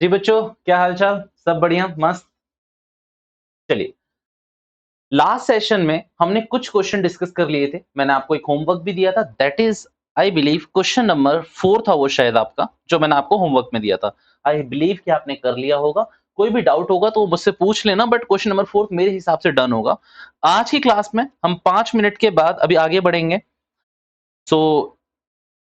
जी बच्चों, क्या हालचाल? सब बढ़िया, मस्त। चलिए, लास्ट सेशन में हमने कुछ क्वेश्चन डिस्कस कर लिए थे। मैंने आपको एक होमवर्क भी दिया था, that is I believe question number 4 था वो शायद आपका, जो मैंने आपको होमवर्क में दिया था। आई बिलीव कि आपने कर लिया होगा। कोई भी डाउट होगा तो मुझसे पूछ लेना, बट क्वेश्चन नंबर 4 मेरे हिसाब से डन होगा। आज की क्लास में हम 5 मिनट के बाद अभी आगे बढ़ेंगे। सो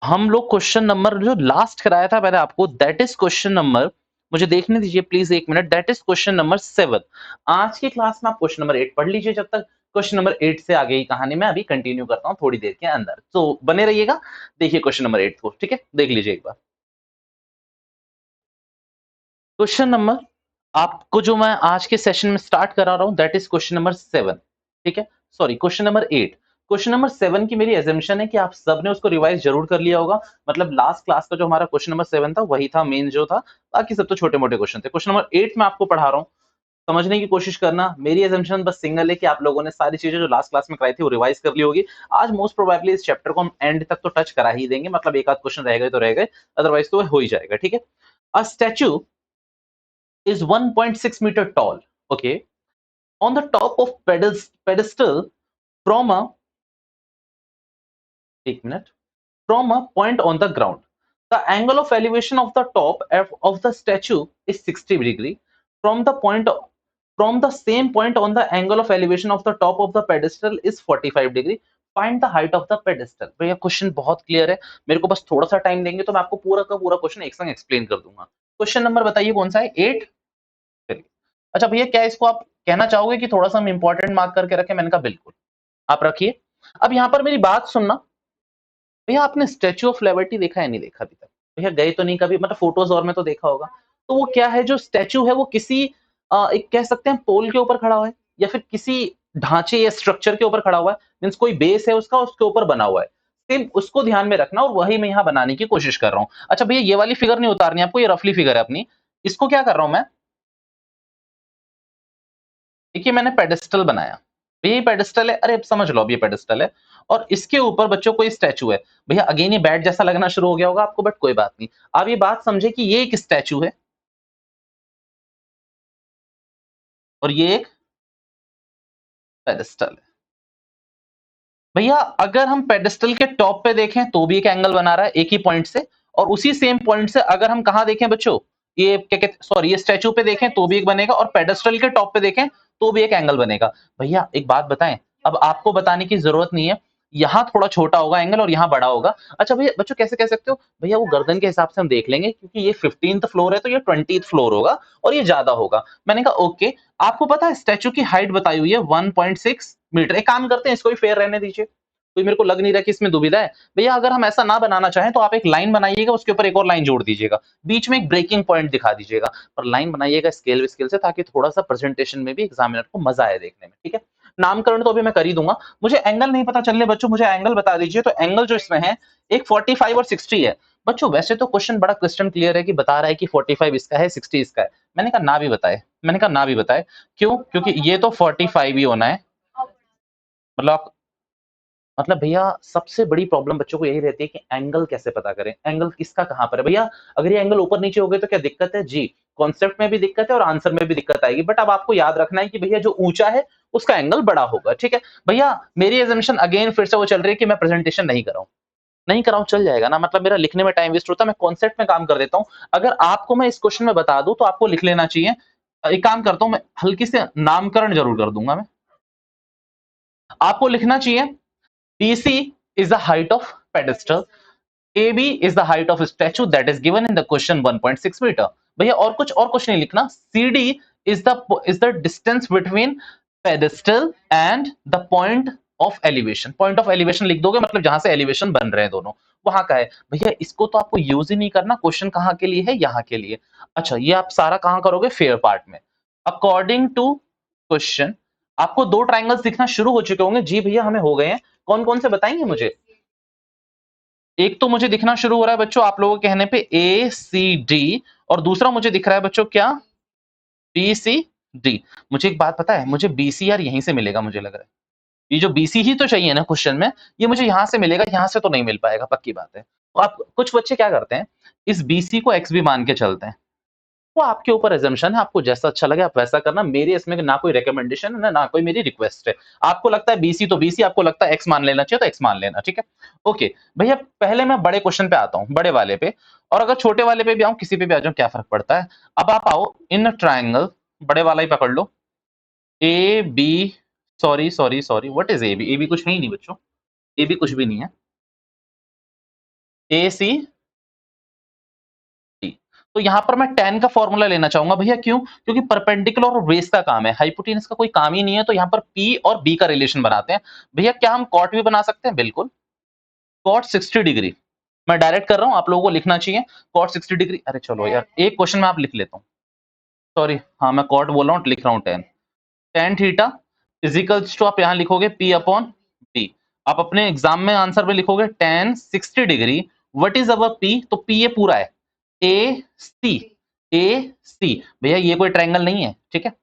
हम लोग क्वेश्चन नंबर जो लास्ट कराया था मैंने आपको, दैट इज क्वेश्चन नंबर, मुझे देखने दीजिए प्लीज एक minute, that is question number 7। आज की क्लास में आप क्वेश्चन नंबर 8 पढ़ लीजिए, जब तक क्वेश्चन नंबर 8 से आगे की कहानी मैं अभी कंटिन्यू करता हूँ थोड़ी देर के अंदर, तो बने रहिएगा। देखिए क्वेश्चन नंबर 8 को, ठीक है, देख लीजिए एक बार। क्वेश्चन नंबर आपको जो मैं आज के सेशन में स्टार्ट करा रहा हूं, दैट इज क्वेश्चन नंबर 7। ठीक है, sorry, question number 8। Question number 7 की मेरी एजम्पशन है कि आप सबने उसको रिवाइज जरूर कर लिया होगा। मतलब लास्ट क्लास का जो हमारा क्वेश्चन नंबर 7 था वही था मेन जो था, बाकी सब तो छोटे मोटे क्वेश्चन थे। क्वेश्चन नंबर 8 में आपको पढ़ा रहा हूँ, समझने की कोशिश करना। मेरी एजम्पशन बस सिंगल है कि आप लोगों ने सारी चीजें जो लास्ट क्लास में कराई थी वो रिवाइज कर ली होगी। आज मोस्ट प्रोबेबली इस चैप्टर को हम एंड तक तो टच करा ही देंगे, मतलब एक आध क्वेश्चन रह गए तो रह गए, अदरवाइज तो हो ही जाएगा। ठीक है, अ statue is 1.6 meter tall. Okay, on the top of pedestal from a, एक minute, from a point on the ground. The angle of elevation of the top of the statue is 60 degree. From the point from the same point on the angle of elevation of the top of the pedestal is 45 degree. Find the height of the pedestal. भैया question बहुत clear है, मेरे को बस थोड़ा सा time देंगे तो मैं आपको पूरा का पूरा क्वेश्चन एक संग एक्सप्लेन कर दूंगा। क्वेश्चन नंबर बताइए कौन सा है? 8। चलिए, अच्छा भैया क्या इसको आप कहना चाहोगे कि थोड़ा सा हम इंपॉर्टेंट मार्क करके रखें? मैंने कहा बिल्कुल, आप रखिए। अब यहाँ पर मेरी बात सुनना। भैया आपने स्टैच्यू ऑफ लिबर्टी देखा है? नहीं देखा अभी तक? भैया गए तो नहीं कभी, मतलब फोटोज और में तो देखा होगा। तो वो क्या है, जो स्टैच्यू है वो किसी एक कह सकते हैं पोल के ऊपर खड़ा हुआ है, या फिर किसी ढांचे या स्ट्रक्चर के ऊपर खड़ा हुआ है। मीन्स कोई बेस है उसका, उसके ऊपर बना हुआ है। सेम उसको ध्यान में रखना, और वही मैं यहाँ बनाने की कोशिश कर रहा हूँ। अच्छा भैया ये वाली फिगर नहीं उतारनी आपको, ये रफली फिगर है अपनी। इसको क्या कर रहा हूँ मैं, देखिए मैंने पेडेस्टल बनाया, ये पेडेस्टल है, अरे अब समझ लो, अब ये पेडेस्टल है और इसके ऊपर बच्चों कोई स्टैचू है। भैया अगेन ये बैट जैसा लगना शुरू हो गया होगा आपको, बट कोई बात नहीं। आप ये बात समझे कि ये एक स्टैचू है और ये एक पेडेस्टल है। भैया अगर हम पेडेस्टल के टॉप पे देखें तो भी एक एंगल बना रहा है एक ही पॉइंट से, और उसी सेम पॉइंट से अगर हम कहा देखें बच्चों, ये क्या कहते, सॉरी, ये स्टैचू पे देखें तो भी एक बनेगा, और पेडेस्टल के टॉप पे देखें तो भी एक एंगल बनेगा। भैया एक बात बताएं, अब आपको बताने की जरूरत नहीं है, यहाँ थोड़ा छोटा होगा एंगल और यहाँ बड़ा होगा। अच्छा भैया बच्चों कैसे कह सकते हो? भैया वो गर्दन के हिसाब से हम देख लेंगे, क्योंकि ये 15th फ्लोर है तो ये 20th फ्लोर होगा और ये ज्यादा होगा। मैंने कहा ओके। आपको पता है स्टैचू की हाइट बताई हुई है 1.6 मीटर। एक काम करते हैं, इसको भी फेयर रहने दीजिए, कोई मेरे को लग नहीं रहा कि इसमें दुविधा है। भैया अगर हम ऐसा ना बनाना चाहें तो आप एक लाइन बनाइएगा, उसके ऊपर एक और लाइन जोड़ दीजिएगा, बीच में एक ब्रेकिंग पॉइंट दिखा दीजिएगा, और लाइन बनाइएगा स्केल स्केल से, ताकि थोड़ा सा प्रेजेंटेशन में भी एग्जामिनर को मजा आए देखने में। ठीक है, नामकरण तो अभी मैं कर ही दूंगा। मुझे एंगल नहीं पता चल रहे बच्चों, मुझे एंगल बता दीजिए। तो एंगल जो इसमें है, एक 45 और 60 है। बच्चों वैसे तो क्वेश्चन बड़ा क्वेश्चन क्लियर है कि बता रहा है कि 45 इसका है, 60 इसका है। मैंने कहा ना भी बताए, मैंने कहा ना भी बताए। क्यों? क्योंकि ये तो 45 ही होना है। मतलब मतलब भैया सबसे बड़ी प्रॉब्लम बच्चों को यही रहती है कि एंगल कैसे पता करें, एंगल किसका कहां पर है। भैया अगर ये एंगल ऊपर नीचे हो गए तो क्या दिक्कत है? जी, कॉन्सेप्ट में भी दिक्कत है और आंसर में भी दिक्कत आएगी, बट अब आपको याद रखना है कि भैया जो ऊंचा है उसका एंगल बड़ा होगा। ठीक है भैया, मेरी एजम्पशन अगेन फिर से वो चल रही है कि मैं प्रेजेंटेशन नहीं कराऊं, नहीं कराऊं चल जाएगा ना, मतलब मेरा लिखने में टाइम वेस्ट होता है, मैं कॉन्सेप्ट में काम कर देता हूं। अगर आपको मैं इस क्वेश्चन में बता दूं तो आपको लिख लेना चाहिए। एक काम करता हूं, मैं हल्की से नामकरण जरूर कर दूंगा। मैं आपको लिखना चाहिए BC is the height of pedestal. AB is the height of a statue that is given in the question 1.6 meter. भैया और कुछ नहीं लिखना। CD is the distance between pedestal and the point of elevation. Point of elevation लिख दोगे, मतलब जहां से एलिवेशन बन रहे हैं दोनों, वहां का है। भैया इसको तो आपको यूज ही नहीं करना, क्वेश्चन कहाँ के लिए है? यहाँ के लिए। अच्छा ये आप सारा कहाँ करोगे? फेयर पार्ट में। अकॉर्डिंग टू क्वेश्चन आपको दो ट्राइंगल्स दिखना शुरू हो चुके होंगे। जी भैया हमें हो गए हैं। कौन कौन से बताएंगे मुझे? एक तो मुझे दिखना शुरू हो रहा है बच्चों आप लोगों के कहने पे ACD, और दूसरा मुझे दिख रहा है बच्चों क्या? BCD। मुझे एक बात पता है, मुझे BCR यहीं से मिलेगा, मुझे लग रहा है। ये जो BC ही तो चाहिए ना क्वेश्चन में, ये मुझे यहां से मिलेगा, यहां से तो नहीं मिल पाएगा, पक्की बात है। तो आप कुछ बच्चे क्या करते हैं, इस BC को XB मान के चलते हैं। वो आपके ऊपर एजम्पशन है, आपको जैसा अच्छा लगे आप वैसा करना। मेरी इसमें ना कोई रिकमेंडेशन है, ना कोई मेरी रिक्वेस्ट है। आपको लगता है बीसी तो बीसी, आपको लगता है एक्स मान लेना चाहिए तो एक्स मान लेना, ठीक है? ओके, भैया पहले मैं बड़े क्वेश्चन पे आता हूँ, बड़े वाले पे, और अगर छोटे वाले पे भी आऊँ, किसी पे भी आ जाऊँ, क्या फ़र्क पड़ता है? अब आप आओ इन ट्रायंगल, बड़े वाला ही पकड़ लो, A B, sorry what is A B? A B कुछ है ही नहीं बच्चों, ए बी कुछ भी नहीं है। ए सी डी। तो यहां पर मैं tan का फॉर्मूला लेना चाहूंगा भैया, क्यों? क्योंकि परपेंडिकुलर और बेस का काम है, हाइपोटेनस का कोई काम ही नहीं है, तो यहां पर P और B का रिलेशन बनाते हैं। भैया क्या हम कॉट भी बना सकते हैं? बिल्कुल, कॉट 60 डिग्री। मैं डायरेक्ट कर रहा हूं, आप लोगों को लिखना चाहिए कॉट 60 डिग्री। अरे चलो यार, एक क्वेश्चन में आप लिख लेता हूँ, सॉरी, हाँ मैं कॉट बोल रहा हूँ, लिख रहा हूँ tan। tan theta is equals to, आप यहाँ लिखोगे P अपॉन B। आप अपने एग्जाम में आंसर में लिखोगे tan 60 degree, what is our P? तो P ये पूरा है, ए सी, ए सी। भैया ये कोई ट्रायंगल नहीं है, ठीक है?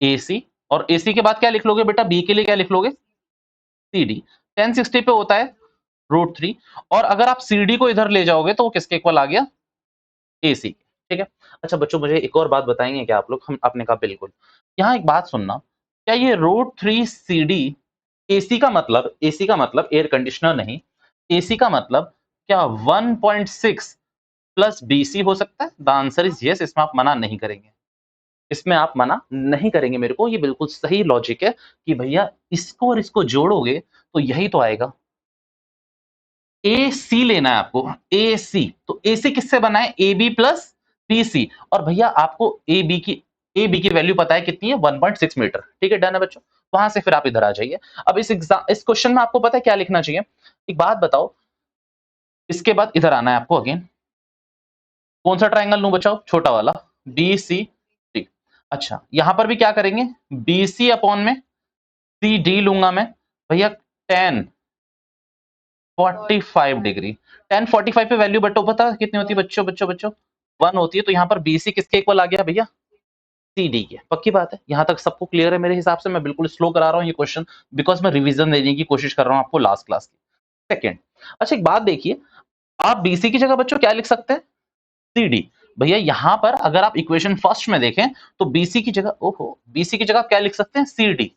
ए सी, और ए सी के बाद क्या लिख लोगे बेटा? बी के लिए क्या लिख लोगे? C D. 1060 पे होता है √3, और अगर आप सी डी को इधर ले जाओगे तो वो किसके इक्वल आ गया? ए सी, ठीक है? अच्छा बच्चों, मुझे एक और बात बताएंगे क्या आप लोग? हम आपने कहा बिल्कुल। यहाँ एक बात सुनना, क्या ये √3 सी डी एसी का मतलब, एसी का मतलब एयर कंडीशनर नहीं, एसी का मतलब क्या 1.6 प्लस बीसी हो सकता है? द आंसर इज यस, इसमें आप मना नहीं करेंगे, इसमें आप मना नहीं करेंगे मेरे को, ये बिल्कुल सही लॉजिक है कि भैया इसको और इसको जोड़ोगे तो यही तो आएगा। ए सी लेना है आपको, ए सी, तो ए सी किससे बना है? A B plus B C. और भैया आपको ए बी की वैल्यू पता है कितनी है? 1.6 मीटर, ठीक है? डन है बच्चों। वहां से फिर आप इधर आ जाइए। अब इस क्वेश्चन में आपको पता है क्या लिखना चाहिए? एक बात बताओ, इसके बाद इधर आना है आपको अगेन, कौन सा ट्राइंगल लूं बचाओ? छोटा वाला, बी सी डी। अच्छा, यहां पर भी क्या करेंगे? बी सी अपॉन में सी डी लूंगा मैं भैया, tan 45 डिग्री। tan 45 पे वैल्यू बटो पता है कितनी होती है बच्चों? बच्चों बच्चों 1 होती है, तो यहाँ पर BC किसके इक्वल आ गया भैया? CD के। पक्की बात है, यहाँ तक सबको क्लियर है मेरे हिसाब से? मैं बिल्कुल स्लो करा रहा हूँ ये क्वेश्चन, बिकॉज मैं रिवीजन देने की कोशिश कर रहा हूँ आपको लास्ट क्लास की। सेकेंड, अच्छा एक बात देखिए, आप BC की जगह बच्चों क्या लिख सकते हैं? CD। भैया यहाँ पर अगर आप इक्वेशन फर्स्ट में देखें तो BC की जगह, ओहो, BC की जगह आप क्या लिख सकते हैं? CD।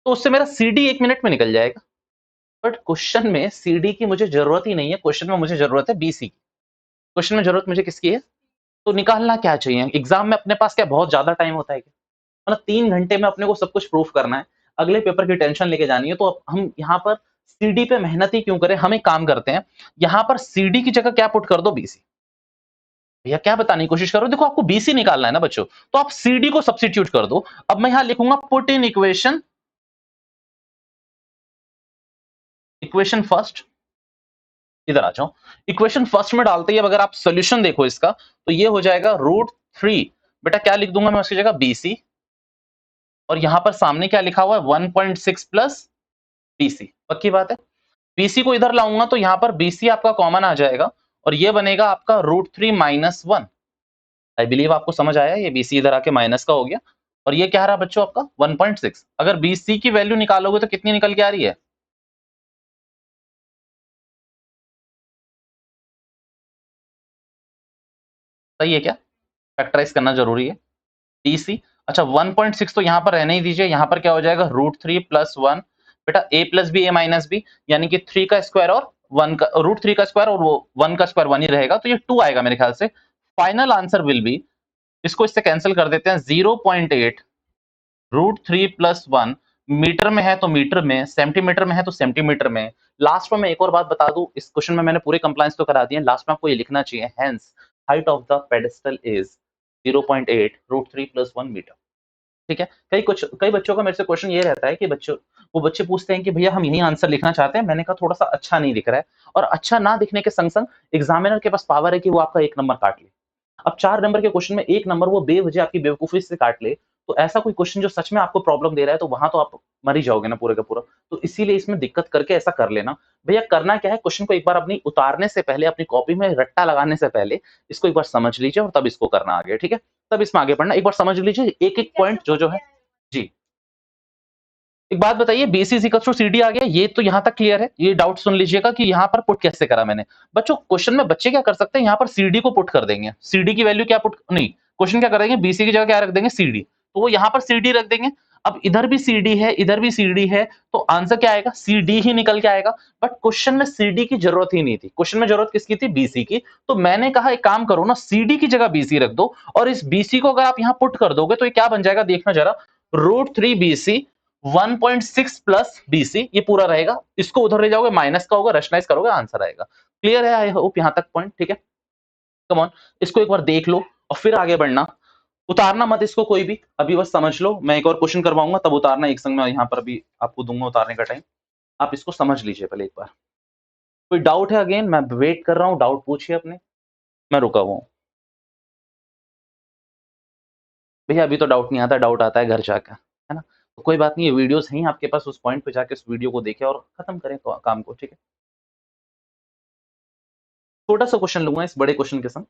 तो उससे मेरा CD 1 मिनट में निकल जाएगा। बट क्वेश्चन में CD की मुझे जरूरत ही नहीं है, क्वेश्चन में मुझे जरूरत है BC की। क्वेश्चन में जरूरत मुझे किसकी है? तो निकालना क्या चाहिए? एग्जाम में अपने पास क्या बहुत ज्यादा टाइम होता है क्या? मतलब 3 घंटे में अपने को सब कुछ प्रूफ करना है, अगले पेपर की टेंशन लेके जानी है, तो हम यहाँ पर सीडी पे मेहनत ही क्यों करें? हम एक काम करते हैं, यहाँ पर सीडी की जगह क्या पुट कर दो? बीसी। भैया क्या बताने की कोशिश करो? देखो आपको बीसी निकालना है ना बच्चों, तो आप सीडी को सब्सिट्यूट कर दो। अब मैं यहाँ लिखूंगा put in equation, equation first, इधर आ जाओ। इक्वेशन फर्स्ट में डालते ही अब अगर आप सोल्यूशन देखो इसका, तो ये हो जाएगा √3। बेटा क्या लिख दूंगा मैं उसकी जगह? बीसी, और यहां पर सामने क्या लिखा हुआ है? 1.6 प्लस बीसी। पक्की बात है? बीसी को इधर लाऊंगा तो यहाँ पर बीसी आपका कॉमन आ जाएगा, और ये बनेगा आपका √3 माइनस 1। आई बिलीव आपको समझ आया, ये बीसी इधर आके माइनस का हो गया, और ये क्या रहा बच्चों आपका? 1.6। अगर बीसी की वैल्यू निकालोगे तो कितनी निकल के आ रही है? सही है क्या? फैक्टराइज करना जरूरी है। बीसी, अच्छा 1.6 तो यहाँ पर रहने ही दीजिए, यहाँ पर क्या हो जाएगा? √3 प्लस 1। बेटा ए प्लस बी, ए माइनस बी, यानी कि 3 का स्क्वायर और 1 का, √3 का स्क्वायर और वो 1 का स्क्वायर 1 ही रहेगा, तो ये 2 आएगा मेरे ख्याल से। फाइनल आंसर विल बी, इसको इससे कैंसिल कर देते हैं, 0.8 √3 प्लस 1। मीटर में है तो मीटर में, सेंटीमीटर में है तो सेंटीमीटर में। लास्ट में मैं एक और बात बता दूं, इस क्वेश्चन में मैंने पूरे कंप्लायंस तो करा दिए, लास्ट में आपको ये लिखना चाहिए, hence height of the pedestal is 0.8 √3 plus 1 metre. ठीक है? कई बच्चों का मेरे से क्वेश्चन ये रहता है कि वो बच्चे पूछते हैं कि भैया हम यही आंसर लिखना चाहते हैं, मैंने कहा थोड़ा सा अच्छा नहीं दिख रहा है, और अच्छा ना दिखने के संग संग एग्जामिनर के पास पावर है कि वो आपका 1 नंबर काट ले। अब 4 नंबर के क्वेश्चन में 1 नंबर वो बेवजह आपकी बेवकूफी से काट ले, तो ऐसा कोई क्वेश्चन जो सच में आपको प्रॉब्लम दे रहा है, तो वहां तो आप मर ही जाओगे ना पूरे का पूरा। तो इसीलिए इसमें दिक्कत करके ऐसा कर लेना। भैया करना क्या है, क्वेश्चन को एक बार अपनी उतारने से पहले, अपनी कॉपी में रट्टा लगाने से पहले इसको एक बार समझ लीजिए, और तब इसको करना आगे, ठीक है? तब इसमें आगे पढ़ना, एक बार समझ लीजिए एक एक पॉइंट जो जो है। जी। एक बात बताइए, BC is equal to CD आ गया, ये तो यहाँ तक क्लियर है। ये डाउट सुन लीजिएगा कि यहाँ पर पुट कैसे करा मैंने। बच्चों क्वेश्चन में बच्चे क्या कर सकते हैं, यहाँ पर CD को पुट कर देंगे। CD की वैल्यू क्या पुट नहीं, क्वेश्चन क्या करेंगे, BC की जगह क्या रख देंगे, CD। तो वो यहाँ पर CD रख देंगे। अब इधर भी CD है, इधर भी CD है, तो आंसर क्या आएगा, CD ही निकल के आएगा। बट क्वेश्चन में CD की जरूरत ही नहीं थी, क्वेश्चन में जरूरत किसकी थी, BC की। तो मैंने कहा एक काम करो ना, CD की जगह BC रख दो, और इस BC को अगर आप यहाँ पुट कर दोगे तो ये क्या बन जाएगा, देखना जरा, √3BC 1.6 प्लस BC, ये पूरा रहेगा। इसको उधर ले जाओगे, माइनस का होगा, रैशनलाइज करोगे, आंसर आएगा। क्लियर है, आई होप यहाँ तक पॉइंट ठीक है। कम ऑन, इसको एक बार देख लो और फिर आगे बढ़ना। उतारना मत इसको कोई भी, अभी बस समझ लो। मैं एक और क्वेश्चन करवाऊंगा तब उतारना एक संग में, यहाँ पर अभी आपको दूंगा उतारने का टाइम। आप इसको समझ लीजिए पहले एक बार। कोई डाउट है, अगेन मैं वेट कर रहा हूँ, डाउट पूछिए अपने, मैं रुका हुआ हूँ। भैया अभी तो डाउट नहीं आता, डाउट आता है घर जाकर, है ना। तो कोई बात नहीं, ये वीडियोस हैं आपके पास, उस पॉइंट पे जाके उस वीडियो को देखें और खत्म करें काम को, ठीक है। छोटा सा क्वेश्चन लूंगा इस बड़े क्वेश्चन के संग।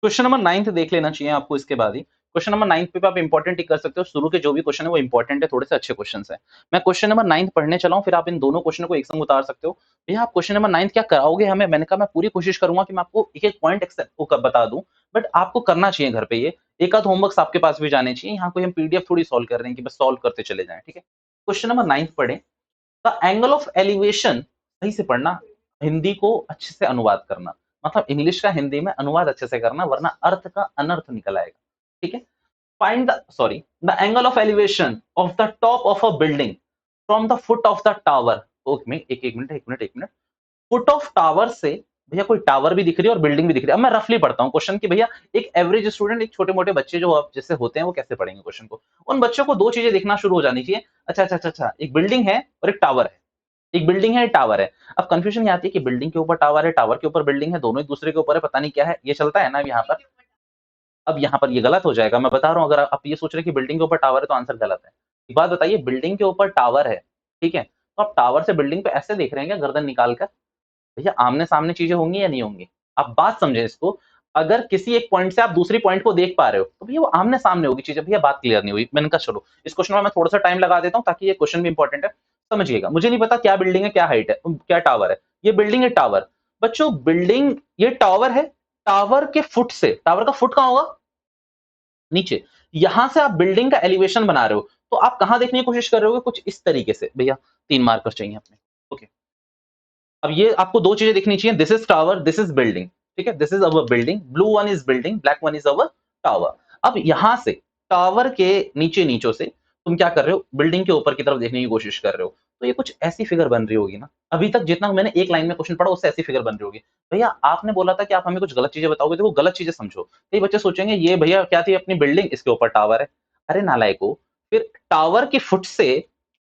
क्वेश्चन नंबर 9 देख लेना चाहिए आपको इसके बाद ही। क्वेश्चन नंबर 9 पे आप इंपॉर्टेंट टिक कर सकते हो, शुरू के जो भी क्वेश्चन है वो इंपॉर्टेंट है, थोड़े से अच्छे क्वेश्चन है। मैं क्वेश्चन नंबर 9 पढ़ने चला हूं, फिर आप इन दोनों क्वेश्चन को एक संग उतार सकते हो। भैया आप क्वेश्चन नंबर 9 क्या कराओगे हमें, मैंने कहा मैं पूरी कोशिश करूंगा कि मैं आपको एक एक पॉइंट बता दूं, बट आपको करना चाहिए घर पे। ये एक आध होमवर्क आपके पास भी जाने चाहिए, यहाँ कोई हम PDF थोड़ी सॉल्व कर रहे हैं कि बस सॉल्व करते चले जाएं, ठीक है। क्वेश्चन नंबर 9 पढ़े, द एंगल ऑफ एलिवेशन, सही से पढ़ना, हिंदी को अच्छे से अनुवाद करना, मतलब इंग्लिश का हिंदी में अनुवाद अच्छे से करना, वरना अर्थ का अनर्थ निकल आएगा, ठीक है। Find the sorry the angle of elevation of the top of a building from the foot of the tower. एक मिनट, फुट ऑफ टावर से, भैया कोई टावर भी दिख रही है और बिल्डिंग भी दिख रही है। अब मैं रफली पढ़ता हूँ क्वेश्चन की, भैया एक एवरेज स्टूडेंट, एक छोटे मोटे बच्चे जो अब जैसे होते हैं वो कैसे पढ़ेंगे क्वेश्चन को, उन बच्चों को दो चीजें दिखना शुरू हो जानी चाहिए। अच्छा, एक बिल्डिंग है और एक टावर है, एक बिल्डिंग है, एक टावर है। अब कंफ्यूजन ये आती है कि बिल्डिंग के ऊपर टावर है, टावर के ऊपर बिल्डिंग है, दोनों एक दूसरे के ऊपर है, पता नहीं क्या है, ये चलता है ना अब यहाँ पर। अब यहाँ पर ये गलत हो जाएगा, मैं बता रहा हूँ। अगर आप ये सोच रहे हैं कि बिल्डिंग के ऊपर टावर है तो आंसर गलत है। एक बात बताइए, बिल्डिंग के ऊपर टावर है, ठीक है, तो आप टावर से बिल्डिंग पे ऐसे देख रहे हैं क्या, गर्दन निकाल कर। भैया आमने सामने चीजें होंगी या नहीं होंगी, आप बात समझे इसको। अगर किसी एक पॉइंट से आप दूसरी पॉइंट को देख पा रहे हो तो भैया वो आमने सामने होगी चीजें। भैया बात क्लियर नहीं हुई, मैंने कहा चलो इस क्वेश्चन में मैं थोड़ा सा टाइम लगा देता हूँ ताकि ये क्वेश्चन भी इंपॉर्टेंट है, समझिएगा। मुझे नहीं पता क्या बिल्डिंग है, क्या हाइट है, क्या टावर है, ये बिल्डिंग है, टावर। बच्चों बिल्डिंग, ये टावर है, टावर के फुट से, टावर का फुट कहां होगा, नीचे। यहां से आप बिल्डिंग का एलिवेशन बना रहे हो, तो आप कहां देखने की कोशिश कर रहे हो, कुछ इस तरीके से। भैया 3 मार्कर चाहिए अपने, ओके। अब ये आपको दो चीजें दिखनी चाहिए, this is tower, this is building, ठीक है, this is our building, blue one is building, black one is our tower. अब यहां से टावर के नीचे नीचों से तुम क्या कर रहे हो, बिल्डिंग के ऊपर की तरफ देखने की कोशिश कर रहे हो, तो ये कुछ ऐसी फिगर बन रही होगी ना। अभी तक जितना मैंने एक लाइन में क्वेश्चन पढ़ा उससे ऐसी फिगर बन रही होगी। भैया आपने बोला था कि आप हमें कुछ गलत चीजें बताओगे, देखो गलत चीजें समझो। कई बच्चे सोचेंगे ये भैया क्या थी, अपनी बिल्डिंग, इसके ऊपर टावर है। अरे नालायको, फिर टावर की फुट से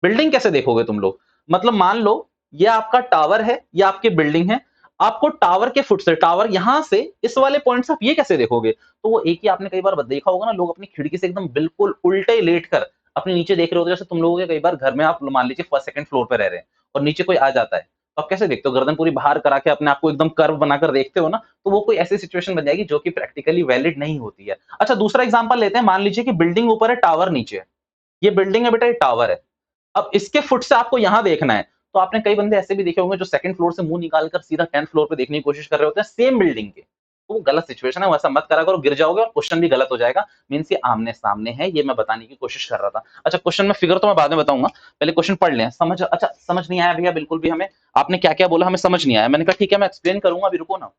बिल्डिंग कैसे देखोगे तुम लोग। मतलब मान लो ये आपका टावर है, ये आपकी बिल्डिंग है, आपको टावर के फुट से, टावर यहां से इस वाले पॉइंट से आप ये कैसे देखोगे। तो वो एक ही आपने कई बार देखा होगा ना, लोग अपनी खिड़की से एकदम बिल्कुल उल्टे लेट कर अपने नीचे देख रहे होते हैं। जैसे तुम लोगों के कई बार घर में आप मान लीजिए फर्स्ट सेकंड फ्लोर पे रह रहे हैं और नीचे कोई आ जाता है, तो आप कैसे देखते हो, गर्दन पूरी बाहर करा के अपने आप को एकदम कर्व बनाकर देखते हो ना। तो वो कोई ऐसी सिचुएशन बन जाएगी जो कि प्रैक्टिकली वैलिड नहीं होती है। अच्छा दूसरा एग्जांपल लेते हैं, मान लीजिए कि बिल्डिंग ऊपर है, टावर नीचे है। ये बिल्डिंग है बेटा, ये टावर है। अब इसके फुट से आपको यहां देखना है, तो आपने कई बंदे ऐसे भी देखे होंगे जो सेकंड फ्लोर से मुंह निकालकर सीधा 10th फ्लोर पे देखने की कोशिश कर रहे होते हैं सेम बिल्डिंग के। तो वो गलत सिचुएशन है, वैसा मत करा करो, गिर जाओगे और क्वेश्चन भी गलत हो जाएगा। मींस ये आमने सामने है, ये मैं बताने की कोशिश कर रहा था। अच्छा क्वेश्चन में फिगर तो मैं बाद में बताऊंगा, पहले क्वेश्चन पढ़ लें। समझ, अच्छा समझ नहीं आया भैया बिल्कुल भी हमें, आपने क्या क्या बोला हमें समझ नहीं आया। मैंने कहा ठीक है मैं एक्सप्लेन करूंगा, अभी रुको ना।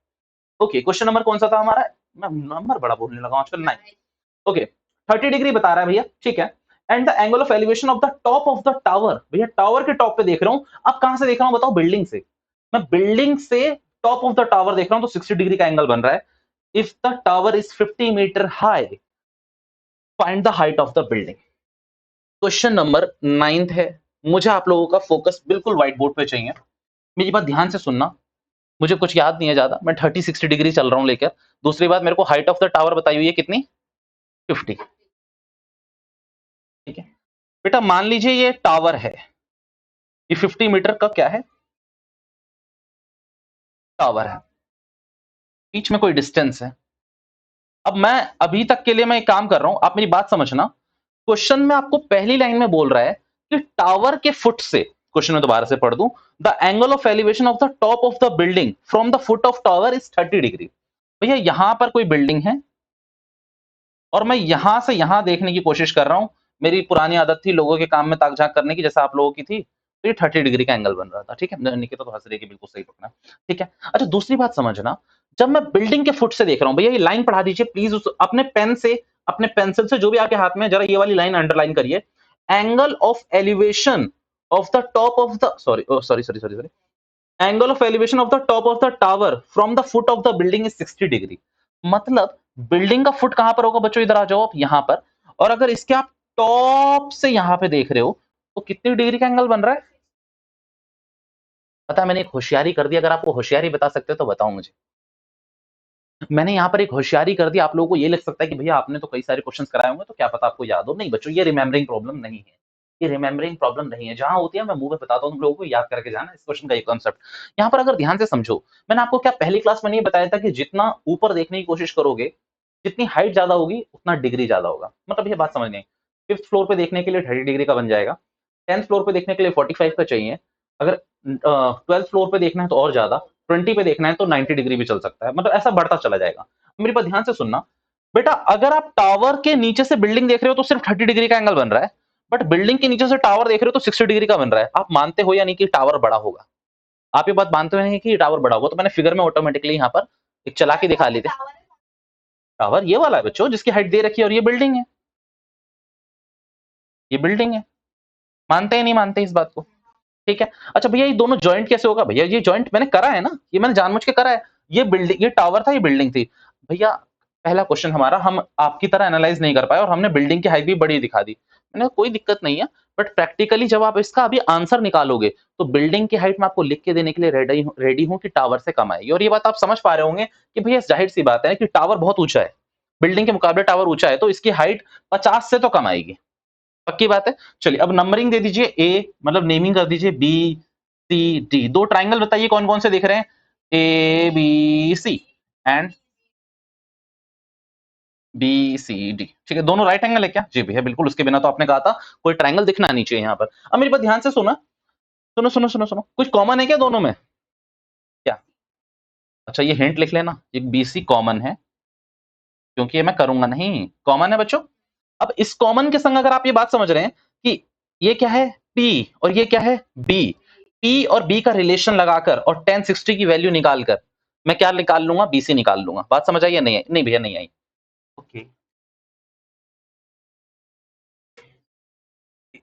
ओके क्वेश्चन नंबर कौन सा था हमारा, मैं नंबर बड़ा बोलने लगा हूं आजकल, 9। ओके 30 डिग्री बता रहा है भैया, ठीक है। And the angle of elevation of the top of the tower. भैया टावर के टॉप पे देख रहा हूं, अब कहां से देख रहा हूं बताओ? बिल्डिंग से। मैं बिल्डिंग से टॉप ऑफ द टावर देख रहा हूं तो 60 डिग्री का एंगल बन रहा है। If the tower is 50 metre high, find the height of the building. Question number 9 है। मुझे आप लोगों का फोकस बिल्कुल व्हाइट बोर्ड पे चाहिए। मेरी बात ध्यान से सुनना। मुझे कुछ याद नहीं है ज्यादा, मैं 30-60 डिग्री चल रहा हूं लेकर। दूसरी बात, मेरे को हाइट ऑफ द टावर बताई हुई है कितनी? 50। ठीक है बेटा, मान लीजिए ये टावर है, ये 50 मीटर का क्या है? टावर है, बीच में कोई डिस्टेंस है। अब मैं अभी तक के लिए मैं एक काम कर रहा हूं, आप मेरी बात समझना। क्वेश्चन में आपको पहली लाइन में बोल रहा है कि टावर के फुट से, क्वेश्चन में दोबारा से पढ़ दूं, the angle of elevation of the top of the building from the foot of tower is 30 degree. भैया यहां पर कोई बिल्डिंग है और मैं यहां से यहां देखने की कोशिश कर रहा हूं। मेरी पुरानी आदत थी लोगों के काम में ताक झांक करने की, जैसा आप लोगों की थी। तो ये 30 डिग्री का एंगल बन रहा था। ठीक है, निकिता तो हंस रही है कि बिल्कुल सही पकड़ा। ठीक है, अच्छा दूसरी बात समझना, जब मैं बिल्डिंग के फुट से देख रहा हूं, भैया ये लाइन पढ़ा दीजिए प्लीज, अपने पेन से, अपने पेंसिल से, जो भी आपके हाथ में है, जरा ये वाली लाइन अंडरलाइन करिए। Angle of elevation of the top of the, sorry sorry sorry sorry sorry, angle of elevation of the top of the tower from the foot of the building is 60 degree. मतलब building का foot कहां पर होगा बच्चों? इधर आ जाओ आप, यहां पर। और अगर इसके आप टॉप से यहां पे देख रहे हो तो कितनी डिग्री का एंगल बन रहा है? पता है, मैंने एक होशियारी कर दी। अगर आपको होशियारी बता सकते हो तो बताओ मुझे। मैंने यहाँ पर एक होशियारी कर दी। आप लोगों को ये लग सकता है कि भैया आपने तो कई सारे क्वेश्चंस कराए होंगे तो क्या पता आपको याद हो। नहीं बच्चों, ये रिमेम्बरिंग प्रॉब्लम नहीं है। ये रिमेम्बरिंग प्रॉब्लम नहीं है। जहां होती है मैं मुंह पे बताता हूं तुम लोगों को, याद करके जाना इस क्वेश्चन का एक कॉन्सेप्ट। यहाँ पर अगर ध्यान से समझो, मैंने आपको क्या पहली क्लास में नहीं बताया था कि जितना ऊपर देखने की कोशिश करोगे, जितनी हाइट ज्यादा होगी उतना डिग्री ज्यादा होगा। मतलब ये बात समझनी, 5th फ्लोर पे देखने के लिए 30 डिग्री का बन जाएगा, 10th फ्लोर पे देखने के लिए 45 का चाहिए, अगर 12th फ्लोर पे देखना है तो और ज्यादा, 20 पे देखना है तो 90 डिग्री भी चल सकता है। मतलब ऐसा बढ़ता चला जाएगा। मेरे पास ध्यान से सुनना बेटा, अगर आप टावर के नीचे से बिल्डिंग देख रहे हो तो सिर्फ 30 डिग्री का एंगल बन रहा है, बट बिल्डिंग के नीचे से टावर देख रहे हो तो 60 डिग्री का बन रहा है। आप मानते हो या नहीं कि टावर बड़ा होगा? आप ये बात मानते हो नहीं कि टावर बड़ा होगा? तो मैंने फिगर में ऑटोमेटिकली यहाँ पर एक चला के दिखा ली थी। टावर ये वाला है बच्चों, जिसकी हाइट दे रखी है, और ये बिल्डिंग है, ये बिल्डिंग है। मानते हैं नहीं मानते इस बात को? ठीक है, अच्छा भैया ये दोनों जॉइंट कैसे होगा? भैया ये जॉइंट मैंने करा है ना, ये मैंने जानबूझ के करा है। ये बिल्डिंग, ये टावर था, ये बिल्डिंग थी। भैया पहला क्वेश्चन हमारा, हम आपकी तरह एनालाइज नहीं कर पाए और हमने बिल्डिंग की हाइट भी बड़ी दिखा दी। मैंने कहा, कोई दिक्कत नहीं है, बट प्रैक्टिकली जब आप इसका अभी आंसर निकालोगे तो बिल्डिंग की हाइट मैं आपको लिख के देने के लिए रेडी हूं कि टावर से कम आएगी। और ये बात आप समझ पा रहे होंगे कि भैया जाहिर सी बात है कि टावर बहुत ऊंचा है, बिल्डिंग के मुकाबले टावर ऊंचा है, तो इसकी हाइट 50 से तो कम आएगी। पक्की बात है। चलिए अब नंबरिंग दे दीजिए, ए मतलब नेमिंग कर दीजिए, बी सी डी। दो ट्राइंगल बताइए कौन कौन से दिख रहे हैं? A B C and B C D. ठीक है, दोनों राइट एंगल है क्या? जी भैया बिल्कुल, उसके बिना तो आपने कहा था कोई ट्राइंगल दिखना नहीं चाहिए यहाँ पर। अब मेरी बात ध्यान से सुना, सुनो सुनो सुनो सुनो, कुछ कॉमन है क्या दोनों में? क्या? अच्छा ये हिंट लिख लेना, ये बी सी कॉमन है, क्योंकि ये मैं करूंगा नहीं, कॉमन है बच्चों। अब इस कॉमन के संग अगर आप ये बात समझ रहे हैं कि ये क्या है P और ये क्या है B, P और B का रिलेशन लगाकर और tan 60 की वैल्यू निकालकर मैं क्या निकाल लूंगा? BC निकाल लूंगा। बात समझ आई या नहीं आई? नहीं भैया नहीं आई। ओके,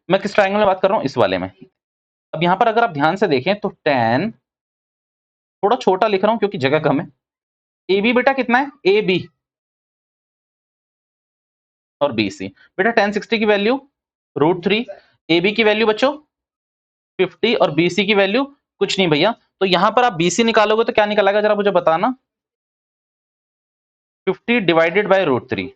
मैं किस ट्रायंगल में बात कर रहा हूं? इस वाले में। अब यहां पर अगर आप ध्यान से देखें तो tan, थोड़ा छोटा लिख रहा हूं क्योंकि जगह कम है। AB बेटा कितना है? AB और BC। बेटा tan 60 की वैल्यू √3, AB की वैल्यू बच्चों 50 और BC की वैल्यू कुछ नहीं भैया। तो यहां पर आप BC निकालोगे तो क्या निकलेगा जरा मुझे बताना? 50 डिवाइडेड बाय √3,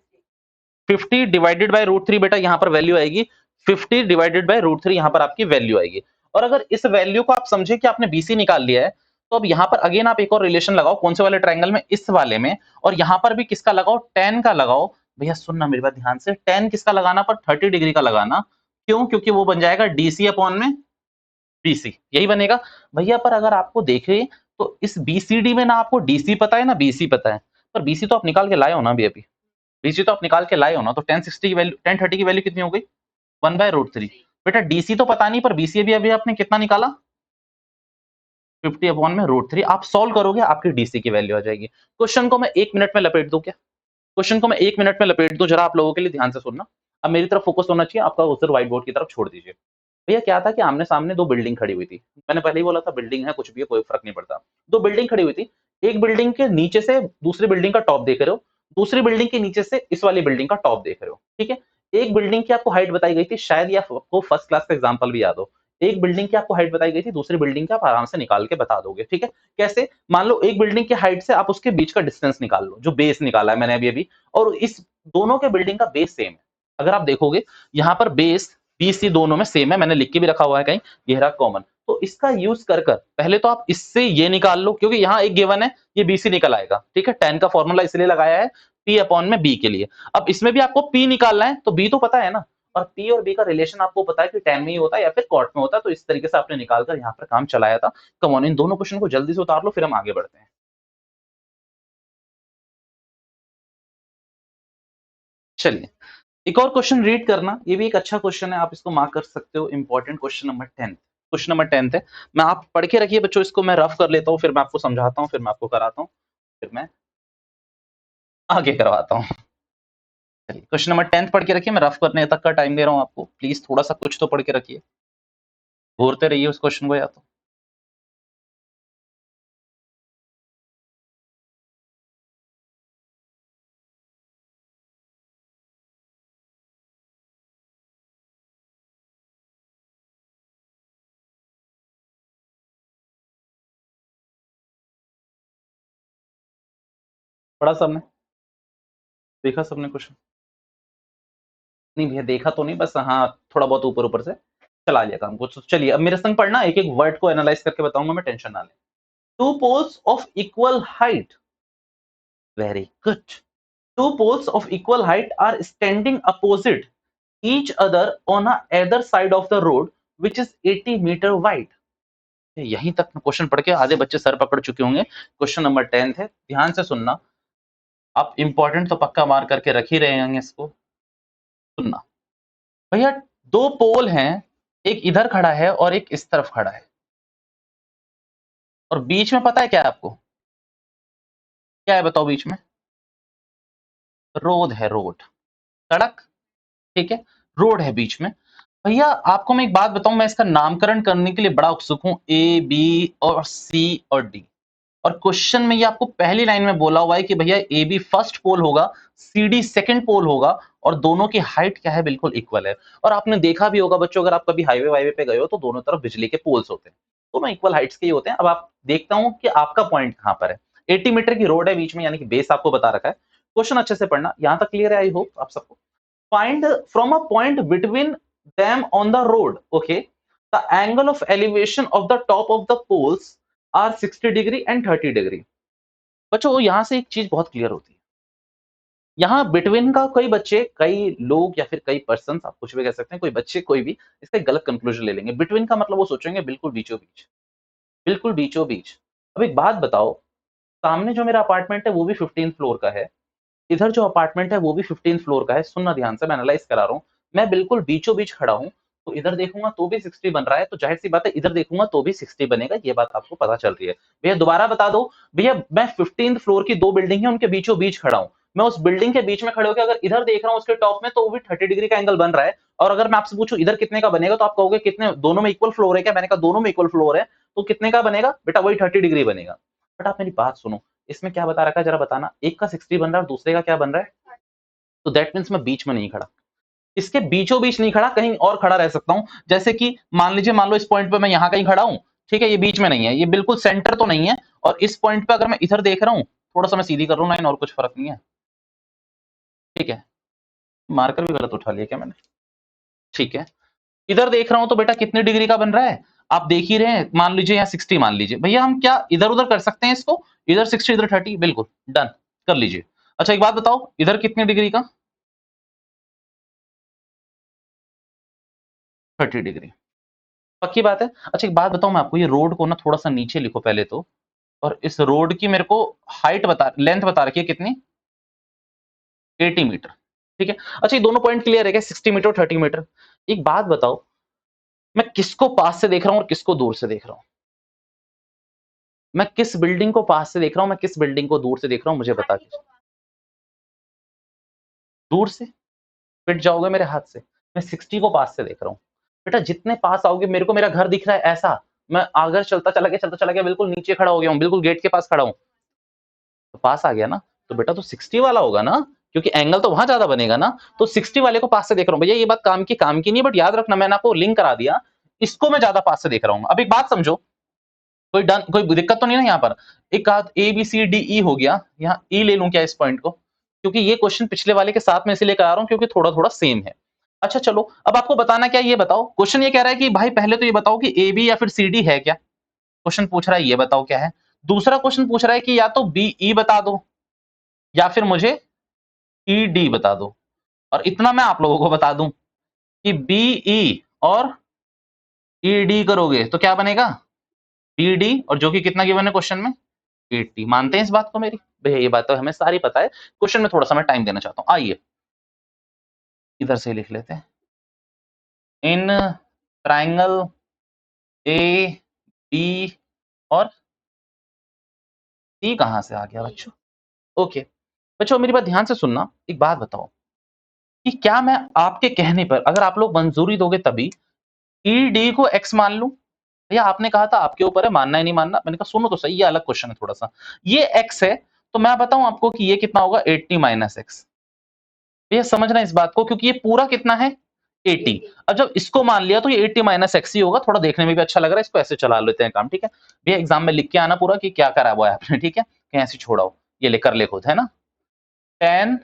50 डिवाइडेड बाय √3 बेटा यहां पर वैल्यू आएगी 50 डिवाइडेड बाय √3, यहां पर आपकी वैल्यू आएगी। और अगर इस वैल्यू को आप समझे कि आपने BC निकाल लिया है, तो अब यहां पर अगेन आप एक और रिलेशन लगाओ, कौन से वाले ट्रायंगल में? इस वाले में। और यहां पर भी किसका लगाओ? tan का लगाओ। भैया सुनना मेरी बात ध्यान से, tan किसका लगाना? पर 30 डिग्री का लगाना। क्यों? क्योंकि वो बन जाएगा DC अपॉन में BC, यही बनेगा भैया। पर अगर आपको देखें तो इस BCD में ना आपको DC पता है ना BC पता है, पर BC तो आप निकाल के लाए हो ना अभी, BC तो आप निकाल के लाए हो ना। तो tan 60 की वैल्यू, tan 30 की वैल्यू कितनी हो गई? 1/√3। बेटा DC तो पता नहीं, पर BC भी अभी आपने कितना निकाला? 50 अपॉन में √3। आप सॉल्व करोगे आपकी DC की वैल्यू आ जाएगी। क्वेश्चन को मैं 1 मिनट में लपेट दूं क्या? क्वेश्चन को मैं 1 मिनट में लपेट दूं, जरा आप लोगों के लिए ध्यान से सुनना। अब मेरी तरफ फोकस होना चाहिए, आपका उधर व्हाइट बोर्ड की तरफ छोड़ दीजिए। भैया क्या था कि आमने सामने दो बिल्डिंग खड़ी हुई थी, मैंने पहले ही बोला था बिल्डिंग है कुछ भी है कोई फर्क नहीं पड़ता। दो बिल्डिंग खड़ी हुई थी, एक बिल्डिंग के नीचे से दूसरी बिल्डिंग का टॉप देख रहे हो, दूसरी बिल्डिंग के नीचे से इस वाली बिल्डिंग का टॉप देख रहे हो, ठीक है। एक बिल्डिंग की आपको हाइट बताई गई थी, शायद ये आपको फर्स्ट क्लास का एग्जांपल भी याद हो। एक बिल्डिंग की आपको हाइट बताई गई थी, दूसरी बिल्डिंग की आप आराम से निकाल के बता दोगे, ठीक है। कैसे? मान लो एक बिल्डिंग की हाइट से आप उसके बीच का डिस्टेंस निकाल लो, जो बेस निकाला है मैंने अभी-अभी, और इस दोनों के बिल्डिंग का बेस सेम है। अगर आप देखोगे यहाँ पर बेस बीसी दोनों में सेम है, मैंने लिख के भी रखा हुआ है कहीं, ये रहा कॉमन। तो इसका यूज कर पहले तो आप इससे ये निकाल लो, क्योंकि यहाँ एक गिवन है, ये बीसी निकल आएगा, ठीक है। tan का फॉर्मूला इसलिए लगाया है p अपॉन में b के लिए। अब इसमें भी आपको p निकालना है, तो b तो पता है ना, और p और b का रिलेशन आपको पता है कि tan में ही होता है या फिर cot में होता है, तो इस तरीके से आपने निकाल कर यहाँ पर काम चलाया था। कम ऑन, इन दोनों क्वेश्चन को जल्दी से उतार लो, फिर हम आगे बढ़ते हैं। चलिए, एक और क्वेश्चन रीड करना, ये भी एक अच्छा क्वेश्चन है, आप इसको मार्क कर सकते हो। Important question number 10, question number 10 है। मैं आप पढ़ के रखिए बच्चों, इसको मैं रफ कर लेता हूँ, फिर मैं आपको समझाता हूँ, फिर मैं आपको कराता हूँ, फिर मैं आगे करवाता हूँ। चलिए, क्वेश्चन नंबर 10 पढ़ के रखिए, मैं रफ करने तक का टाइम दे रहा हूँ आपको, प्लीज थोड़ा सा कुछ तो पढ़ के रखिए, घूरते रहिए उस क्वेश्चन को या तो। पढ़ा सबने? देखा सबने क्वेश्चन? नहीं भैया देखा तो नहीं, बस हाँ थोड़ा बहुत ऊपर ऊपर से चला लिया काम कुछ। चलिए अब मेरे संग पढ़ना, एक एक वर्ड को एनालाइज करके बताऊंगा मैं, टेंशन ना ले। Two poles of equal height, very good. Two poles of equal height are standing opposite each other on a either side of the road which is 80 metre wide। यहीं तक question पढ़ के आधे बच्चे सर पकड़ चुके होंगे। क्वेश्चन नंबर 10 है, ध्यान से सुनना। आप इंपॉर्टेंट तो पक्का मार करके रख ही रहे होंगे, इसको सुनना। भैया दो पोल हैं, एक इधर खड़ा है और एक इस तरफ खड़ा है, और बीच में पता है क्या है आपको? क्या है बताओ बीच में? रोड है, रोड, सड़क, ठीक है, रोड है बीच में। भैया आपको मैं एक बात बताऊं, मैं इसका नामकरण करने के लिए बड़ा उत्सुक हूं, ए बी और सी और डी। और क्वेश्चन में ये आपको पहली लाइन में बोला हुआ है कि भैया ए बी फर्स्ट पोल होगा, सी डी सेकंड पोल होगा, और दोनों की हाइट क्या है, बिल्कुल इक्वल है। और आपने देखा भी होगा बच्चों, अगर आप कभी हाईवे वाईवे पे गए हो तो दोनों तरफ बिजली के पोल्स होते हैं, दोनों इक्वल हाइट्स के ही होते हैं। अब आप देखता हूं कि आपका पॉइंट कहां पर है। 80 मीटर की रोड है बीच में, यानी कि बेस आपको बता रखा है। क्वेश्चन अच्छे से पढ़ना, यहां तक क्लियर है आई होप आप सबको। Find from a point between them on the road, okay, the angle of elevation of the top of the poles are 60 degree and 30 degree. बच्चों यहां से एक चीज बहुत क्लियर होती है, यहाँ बिटवीन का कई बच्चे, कई लोग या फिर कई पर्सन, आप कुछ भी कह सकते हैं, कोई बच्चे कोई भी इसका एक गलत कंक्लूजन ले लेंगे। बिटवीन का मतलब वो सोचेंगे बिल्कुल बीचों बीच, बिल्कुल बीचों बीच। अब एक बात बताओ, सामने जो मेरा अपार्टमेंट है वो भी 15 फ्लोर का है, इधर जो अपार्टमेंट है वो भी 15 फ्लोर का है। सुनना ध्यान से, मैं एनालाइज करा रहा हूँ। मैं बिल्कुल बीचों बीच खड़ा हूँ, तो इधर देखूंगा तो भी 60 बन रहा है, तो जाहिर सी बात है इधर देखूंगा तो भी 60 बनेगा, ये बात आपको पता चल रही है। भैया दोबारा बता दो, भैया मैं 15 फ्लोर की दो बिल्डिंग है, उनके बीचों बीच खड़ा हूँ। मैं उस बिल्डिंग के बीच में खड़े होकर अगर इधर देख रहा हूँ उसके टॉप में, तो वो भी 30 डिग्री का एंगल बन रहा है। और अगर मैं आपसे पूछूं इधर कितने का बनेगा, तो आप कहोगे कितने, दोनों में इक्वल फ्लोर है क्या? मैंने कहा दोनों में इक्वल फ्लोर है, तो कितने का बनेगा बेटा? वही 30 डिग्री बनेगा। बट आप मेरी बात सुनो, इसमें क्या बता रखा है जरा बताना, एक का 60 बन रहा है और दूसरे का क्या बन रहा है? तो दैट मीन्स मैं बीच में नहीं खड़ा, इसके बीचों बीच नहीं खड़ा, कहीं और खड़ा रह सकता हूं। जैसे कि मान लीजिए, मान लो इस पॉइंट पे मैं यहां कहीं खड़ा हूं, ठीक है, ये बीच में नहीं है, ये बिल्कुल सेंटर तो नहीं है। और इस पॉइंट पे अगर मैं इधर देख रहा हूं, थोड़ा सा मैं सीधी कर रहा हूं लाइन, और कुछ फर्क नहीं है, ठीक है। मार्कर भी गलत उठा लिया क्या मैंने? ठीक है, इधर देख रहा हूं तो बेटा कितने डिग्री का बन रहा है, आप देख ही रहे हैं। मान लीजिए यहाँ 60 मान लीजिए, भैया हम क्या इधर उधर कर सकते हैं इसको, इधर 60 इधर 30, बिल्कुल डन कर लीजिए। अच्छा एक बात बताओ, इधर कितने डिग्री का? 30 डिग्री, पक्की बात है। अच्छा एक बात बताऊं मैं आपको, ये रोड को ना थोड़ा सा नीचे लिखो पहले तो, और इस रोड की मेरे को हाइट बता, लेंथ बता रखी है कितनी, 80 मीटर, ठीक है। अच्छा ये दोनों पॉइंट क्लियर है क्या, 60 मीटर और 30 मीटर? एक बात बताओ, मैं किसको पास से देख रहा हूँ और किसको दूर से देख रहा हूँ? मैं किस बिल्डिंग को पास से देख रहा हूँ, मैं किस बिल्डिंग को दूर से देख रहा हूँ, मुझे बता दीजिए। दूर से? पिट जाओगे मेरे हाथ से। मैं 60 को पास से देख रहा हूँ। बेटा जितने पास आओगे, मेरे को मेरा घर दिख रहा है ऐसा, मैं अगर चलता चला गया, बिल्कुल नीचे खड़ा हो गया हूँ, बिल्कुल गेट के पास खड़ा हूँ, तो पास आ गया ना। तो बेटा तो 60 वाला होगा ना, क्योंकि एंगल तो वहां ज्यादा बनेगा ना। तो 60 वाले को पास से देख रहा हूँ। भैया ये बात काम की नहीं, बट याद रखना, मैंने आपको लिंक करा दिया, इसको मैं ज्यादा पास से देख रहा हूँ। अब एक बात समझो, कोई दिक्कत तो नहीं ना यहाँ पर। एक आध ए बी सी डी ई हो गया, यहाँ ई ले लूं क्या इस पॉइंट को, क्योंकि ये क्वेश्चन पिछले वाले के साथ में इसलिए करा रहा हूँ क्योंकि थोड़ा थोड़ा सेम है। अच्छा चलो, अब आपको बताना क्या है, ये बताओ। क्वेश्चन ये कह रहा है कि भाई पहले तो ये बताओ कि ए बी या फिर सी डी है क्या। क्वेश्चन पूछ रहा है, ये बताओ क्या है। दूसरा क्वेश्चन पूछ रहा है कि या तो बी ई बता दो, या फिर मुझे ई डी बता दो। और इतना मैं आप लोगों को बता दूं कि बी ई और ई डी करोगे तो क्या बनेगा, बी डी, और जो कि कितना गिवन है क्वेश्चन में, 80। मानते हैं इस बात को मेरी? भैया ये बात तो हमें सारी पता है, क्वेश्चन में थोड़ा सा मैं टाइम देना चाहता हूं। आइए इधर से लिख लेते हैं। इन ट्राइंगल ए बी और सी कहां से आ गया बच्चों? ओके बच्चों, मेरी बात ध्यान से सुनना। एक बात बताओ कि क्या मैं आपके कहने पर, अगर आप लोग मंजूरी दोगे तभी, ई डी को एक्स मान लूं? भैया आपने कहा था आपके ऊपर है, मानना है नहीं मानना। मैंने कहा सुनो तो सही, ये अलग क्वेश्चन है थोड़ा सा। ये एक्स है, तो मैं बताऊं आपको कि ये कितना होगा, 80 माइनस एक्स। भैया समझना इस बात को, क्योंकि ये पूरा कितना है, 80। अब जब इसको मान लिया तो ये 80 माइनस एक्स ही होगा। थोड़ा देखने में भी अच्छा लग रहा है, इसको ऐसे चला लेते हैं काम, ठीक है। भैया एग्जाम में लिख के आना पूरा कि क्या करा हुआ है आपने, ठीक है, कहीं ऐसे छोड़ाओ। ये लेकर ले खुद, है ना। tan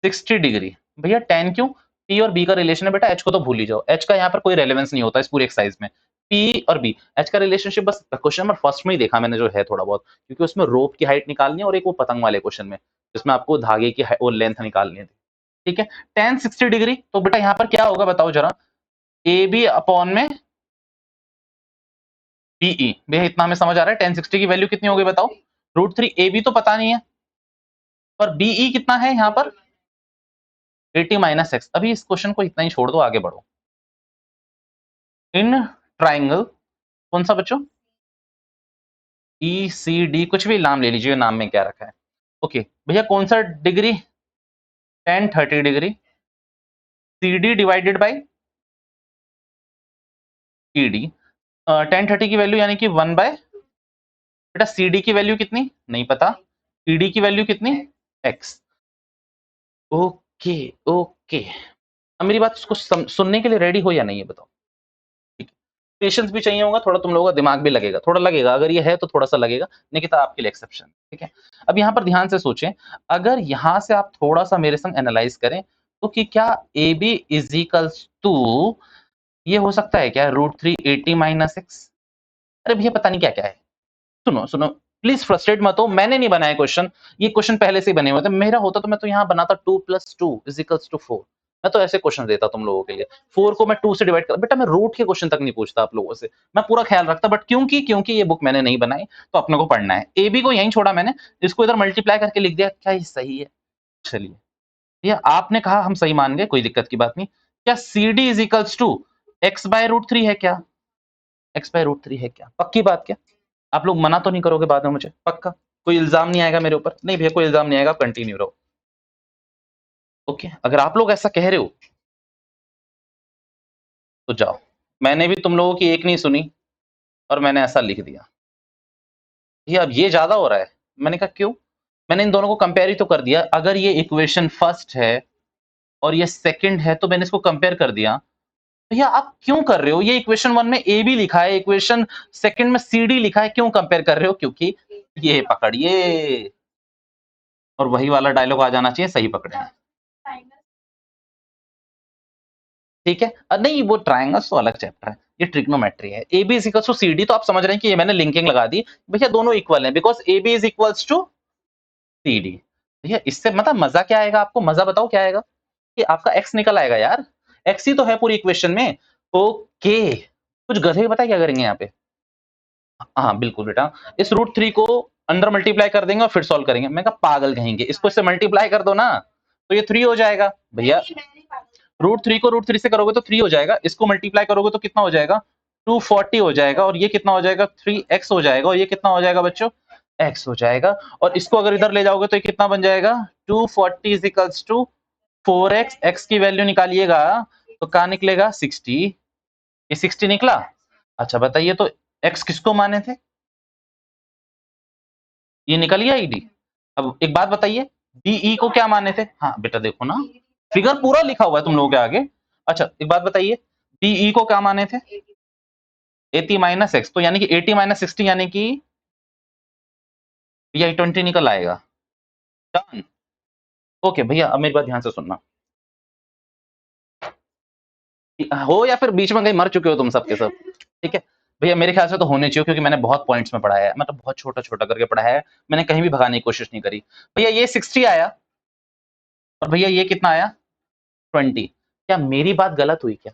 60 degree. भैया tan क्यों? P और B का रिलेशन है बेटा, H को तो भूल ही जाओ। H का यहाँ पर कोई रेलेवेंस नहीं होता इस पूरे एक्सरसाइज में। P और B, H का रिलेशनशिप बस क्वेश्चन नंबर फर्स्ट में ही देखा मैंने, जो है थोड़ा बहुत, क्योंकि उसमें रोप की हाइट निकालनी है और एक वो पतंग वाले क्वेश्चन में जिसमें आपको धागे की वो लेंथ निकालनी है, ठीक है। tan 60 डिग्री, तो बेटा यहाँ पर क्या होगा बताओ जरा, ए बी अपॉन में बीई। भैया इतना हमें समझ आ रहा है। tan 60 की वैल्यू कितनी होगी बताओ, √3। ए बी तो पता नहीं है, पर बीई कितना है यहाँ पर, 80 माइनस एक्स। अभी इस क्वेश्चन को इतना ही छोड़ दो, आगे बढ़ो। इन ट्राइंगल, कौन सा बच्चों, ई सी डी, कुछ भी नाम ले लीजिए, नाम में क्या रखा है। ओके भैया कौन सा degree, tan 30 degree, C D divided by E D. tan 30 की वैल्यू यानी कि 1 बाय, बेटा सी डी की वैल्यू कितनी नहीं पता, ई डी की वैल्यू कितनी, एक्स। ओके ओके, अब मेरी बात उसको सुनने के लिए रेडी हो या नहीं है बताओ। पेशेंस भी चाहिए होगा थोड़ा, तुम लोगों का दिमाग भी लगेगा, थोड़ा लगेगा, अगर ये है तो थोड़ा सा लगेगा, नहीं तो आपके लिए एक्सेप्शन, ठीक है। अब यहाँ पर ध्यान से सोचें, अगर यहाँ से आप थोड़ा सा मेरे संग एनालाइज करें, तो कि क्या A B is equals to, ये हो सकता है क्या, √3 80 माइनस एक्स। अरे भैया पता नहीं क्या क्या है। सुनो सुनो, प्लीज फ्रस्ट्रेट मत हो, मैंने नहीं बनाया क्वेश्चन, ये क्वेश्चन पहले से ही बने हुए थे। मेरा होता तो मैं तो यहाँ बनाता 2 + 2 = 4। मैं तो ऐसे क्वेश्चन देता तुम लोगों के लिए, 4 को मैं 2 से डिवाइड कर, बेटा मैं रूट के क्वेश्चन तक नहीं पूछता आप लोगों से, मैं पूरा ख्याल रखता, बट क्योंकि ये बुक मैंने नहीं बनाई, तो अपने को पढ़ना है। ए बी को यहीं छोड़ा मैंने, इसको इधर मल्टीप्लाई करके लिख दिया, क्या ये सही है? चलिए, ये आपने कहा हम सही मान गए, कोई दिक्कत की बात नहीं। क्या C D is equals to x/√3 है क्या, x/√3 है क्या, पक्की बात क्या? आप लोग मना तो नहीं करोगे बाद में मुझे, पक्का? कोई इल्जाम नहीं आएगा मेरे ऊपर? नहीं भैया कोई इल्जाम नहीं आएगा, कंटिन्यू रहो। ओके, अगर आप लोग ऐसा कह रहे हो तो जाओ। मैंने भी तुम लोगों की एक नहीं सुनी और मैंने ऐसा लिख दिया। ये अब ये ज्यादा हो रहा है। मैंने कहा क्यों? मैंने इन दोनों को कंपेयर ही तो कर दिया। अगर ये इक्वेशन फर्स्ट है और ये सेकंड है, तो मैंने इसको कंपेयर कर दिया। भैया आप क्यों कर रहे हो? ये इक्वेशन 1 में ए बी लिखा है, इक्वेशन सेकंड में सी डी लिखा है, क्यों कंपेयर कर रहे हो? क्योंकि ये पकड़िए, और वही वाला डायलॉग आ जाना चाहिए, सही पकड़े हैं, ठीक है। नहीं वो ट्रायंगल्स तो अलग चैप्टर है, ये ट्रिग्नोमेट्री है। A B is equals to C D, तो आप समझ रहे हैं कि ये मैंने लिंकिंग लगा दी। भैया दोनों इक्वल हैं, because A B is equals to C D. भैया इससे मतलब मजा क्या आएगा आपको? मजा बताओ क्या आएगा, कि आपका एक्स निकल आएगा यार, एक्स ही तो है पूरी इक्वेशन में। ओके, कुछ गधे पता है क्या करेंगे यहाँ पे? हाँ बिल्कुल बेटा, इस √3 को अंदर मल्टीप्लाई कर देंगे और फिर सॉल्व करेंगे। मैं कहा पागल कहेंगे, इसको इससे मल्टीप्लाई कर दो ना, तो ये 3 हो जाएगा। भैया √3 को √3 से करोगे तो 3 हो जाएगा, इसको मल्टीप्लाई करोगे तो कितना हो जाएगा, 240 हो जाएगा, और ये कितना हो जाएगा, 3x हो जाएगा, और ये कितना हो जाएगा बच्चों, x हो जाएगा। और इसको अगर इधर ले जाओगे तो ये कितना बन जाएगा, 240 = 4x, x की वैल्यू निकालिएगा तो क्या निकलेगा 60। ये 60 निकला। अच्छा बताइए तो x किसको माने थे? ये निकल गया ईडी। अब एक बात बताइए, डीई को क्या माने थे? हाँ बेटा देखो ना, फिगर पूरा लिखा हुआ है तुम लोगों के आगे। अच्छा एक बात बताइए, डीई को क्या माने थे? 80 माइनस एक्स, तो यानी कि 80 माइनस 60 यानी कि यही 20 निकल आएगा। डन। ओके भैया अब मेरी बात ध्यान से सुनना, हो या फिर बीच में कहीं मर चुके हो तुम सब के सब, ठीक है भैया मेरे ख्याल से तो होने चाहिए, क्योंकि मैंने बहुत पॉइंट्स में पढ़ाया है, मतलब बहुत छोटा छोटा करके पढ़ाया है, मैंने कहीं भी भगाने की कोशिश नहीं करी। भैया ये 60 आया और भैया ये कितना आया 20। क्या मेरी बात गलत हुई क्या?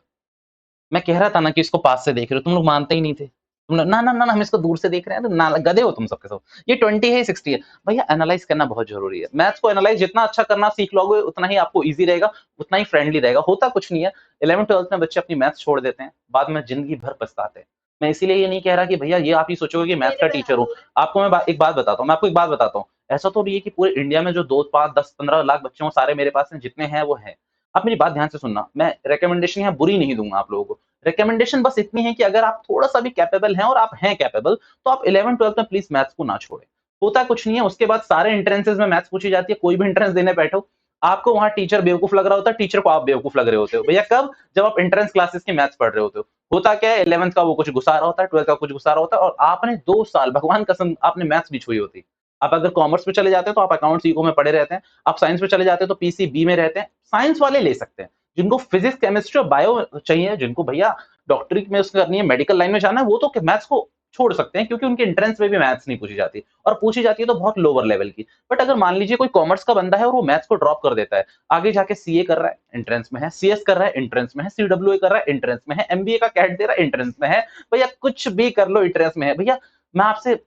मैं कह रहा था ना कि इसको पास से देख रहे हो, तुम लोग मानते ही नहीं थे, तुम लोग ना ना ना ना, हम इसको दूर से देख रहे हैं, तो ना गधे हो तुम सबके सब। ये 20 है 60 है भैया, एनालाइज करना बहुत जरूरी है। मैथ्स को एनालाइज जितना अच्छा करना सीख लोगे उतना ही आपको इजी रहेगा, उतना ही फ्रेंडली रहेगा। होता कुछ नहीं है, 11 12 में बच्चे अपनी मैथ्स छोड़ देते हैं, बाद में जिंदगी भर पछताते हैं। मैं इसीलिए ये नहीं कह रहा कि भैया ये आप ही सोचोगे कि मैथ का टीचर हूँ। आपको मैं एक बात बताता हूँ, मैं आपको एक बात बताता हूँ, ऐसा तो नहीं है कि पूरे इंडिया में जो 2 5 10 15 लाख बच्चे हों सारे मेरे पास हैं, जितने हैं वो हैं। आप मेरी बात ध्यान से सुनना, मैं रिकमेंडेशन यहाँ बुरी नहीं दूंगा आप लोगों को। रिकमेंडेशन बस इतनी है कि अगर आप थोड़ा सा भी कैपेबल हैं और आप हैं कैपेबल, तो आप 11 12 में प्लीज मैथ्स को ना छोड़ें। होता कुछ नहीं है, उसके बाद सारे एंट्रेंसेस में मैथ्स पूछी जाती है, कोई भी एंट्रेंस देने बैठो, आपको वहां टीचर बेवकूफ लग रहा होता है, टीचर को आप बेवकूफ लग रहे होते हो। भैया कब? जब आप एंट्रेंस क्लासेस की मैथ्स पढ़ रहे होते हो। होता क्या है, 11th का वो कुछ घुसा रहा होता है, 12th का कुछ घुसा रहा होता है, और आपने 2 साल भगवान कसम आपने मैथ्स भी छुई होती। आप अगर कॉमर्स में चले जाते हैं तो आप अकाउंट्स इको में पढ़े रहते हैं, आप साइंस में चले जाते हैं तो पीसीबी में रहते हैं। साइंस वाले ले सकते हैं, जिनको फिजिक्स केमिस्ट्री और बायो चाहिए, जिनको भैया डॉक्टरी में उसको करनी है, मेडिकल लाइन में जाना है, वो तो मैथ्स को छोड़ सकते हैं, क्योंकि उनके एंट्रेंस में भी मैथ्स नहीं पूछी जाती, और पूछी जाती है तो बहुत लोअर लेवल की। बट अगर मान लीजिए कोई कॉमर्स का बंदा है और वो मैथ्स को ड्रॉप कर देता है, आगे जाके सीए कर रहा है एंट्रेंस में है, सीएस कर रहा है एंट्रेंस में है, सीडब्ल्यूए कर रहा है एंट्रेंस में है, एमबीए का कैट दे रहा है एंट्रेंस में है, भैया कुछ भी कर लो एंट्रेंस में है। भैया मैं आपसे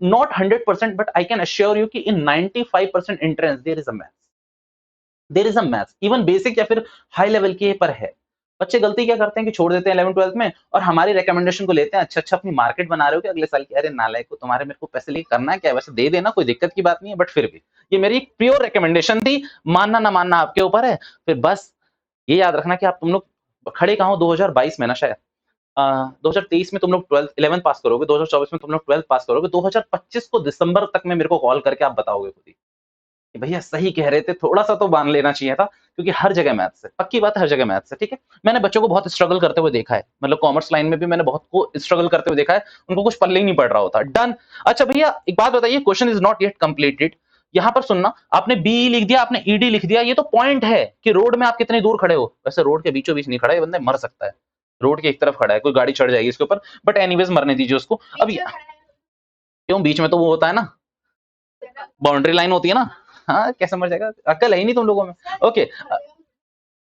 not 100% but I can assure you कि in 95% entrance there is a maths, there is a maths, even basic या फिर हाई लेवल के पर है। बच्चे गलती क्या करते हैं कि छोड़ देते हैं 11 12 में, और हमारी रिकमेंडेशन को लेते हैं, अच्छा अच्छा अपनी मार्केट बना रहे हो कि अगले साल की, अरे नालायक को तुम्हारे मेरे को पैसे लेके करना क्या है, वैसे दे देना, कोई दिक्कत की बात नहीं है, बट फिर भी ये मेरी प्योर रिकमेंडेशन थी, मानना ना मानना आपके ऊपर है। फिर बस ये याद रखना कि आप तुम लोग खड़े कहाँ हो 2022 में ना, शायद 2023 में तुम लोग 12th 11th पास करोगे, 2024 में तुम लोग 12th पास करोगे, 2025 को दिसंबर तक में मेरे को कॉल करके आप बताओगे खुद ही कि भैया सही कह रहे थे, थोड़ा सा तो मान लेना चाहिए था, क्योंकि हर जगह मैथ्स है, पक्की बात है, हर जगह मैथ्स है, ठीक है। मैंने बच्चों को बहुत स्ट्रगल करते हुए देखा है, मतलब कॉमर्स लाइन में भी मैंने बहुत को स्ट्रगल करते हुए देखा है, उनको कुछ पल्ले ही नहीं पड़ रहा होता। डन। अच्छा भैया एक बात बताइए, question is not yet completed. यहाँ पर सुनना, आपने बीई लिख दिया, आपने ईडी लिख दिया, ये तो पॉइंट है कि रोड में आप कितनी दूर खड़े हो। वैसे रोड के बीचों बीच नहीं खड़ा है, बंदे मर सकता है, रोड के एक तरफ खड़ा है, कोई गाड़ी चढ़ जाएगी इसके ऊपर, बट एनीवेज मरने दीजिए उसको। अब क्यों बीच में तो वो होता है ना, बाउंड्री लाइन होती है ना। हाँ कैसे मर जाएगा, अक्ल है ही नहीं तुम लोगों में। ओके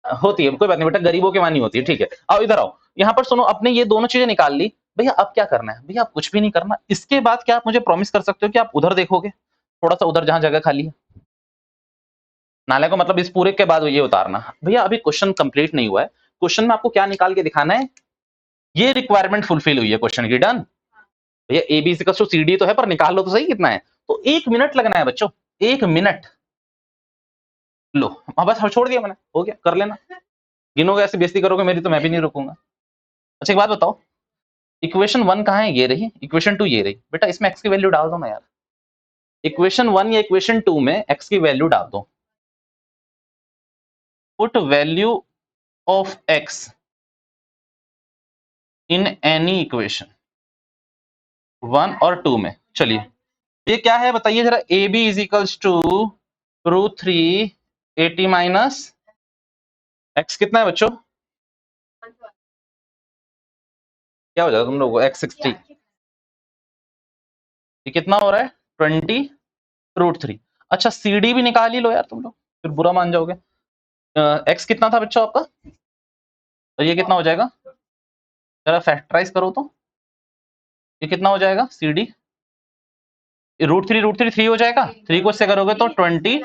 होती है, कोई बात नहीं बेटा, गरीबों के वहां नहीं होती है, ठीक है। आओ इधर आओ, यहाँ पर सुनो, अपने ये दोनों चीजें निकाल ली। भैया अब क्या करना है? भैया आप कुछ भी नहीं करना, इसके बाद क्या आप मुझे प्रॉमिस कर सकते हो कि आप उधर देखोगे, थोड़ा सा उधर जहां जगह खाली है, नाले को, मतलब इस पूरे के बाद ये उतारना। भैया अभी क्वेश्चन कंप्लीट नहीं हुआ है, क्वेश्चन में आपको क्या निकाल के दिखाना है, ये रिक्वायरमेंट फुलफिल हुई है क्वेश्चन की। डन। भैया एबीसी का सी डी तो है, पर निकाल लो तो सही कितना है। तो 1 मिनट लगना है बच्चों, 1 मिनट। लो हाँ बस, हाँ, छोड़ दिया मैंने, हो गया, कर लेना। गिनोगे ऐसे बेइज्जती करोगे मेरी तो मैं भी नहीं रुकूंगा। अच्छा एक बात बताओ, इक्वेशन 1 कहाँ है? ये रही। इक्वेशन 2 ये रही। बेटा इसमें एक्स की वैल्यू डाल दो ना यार, इक्वेशन 1 या इक्वेशन 2 में एक्स की वैल्यू डाल दो। Put value of x in any equation 1 और 2 में। चलिए ये क्या है बताइए जरा, A B is equals to √3 80 minus x, कितना है बच्चों? क्या हो जाएगा तुम लोगों को, एक्स 60, ये कितना हो रहा है 20 √3। अच्छा सी डी भी निकाल ही लो यार तुम लोग, फिर बुरा मान जाओगे। एक्स कितना था बच्चों आपका, तो ये कितना हो जाएगा, जरा फैक्टराइज करो तो, ये कितना हो जाएगा सी डी, √3 3 हो जाएगा, 3 को इससे करोगे तो 20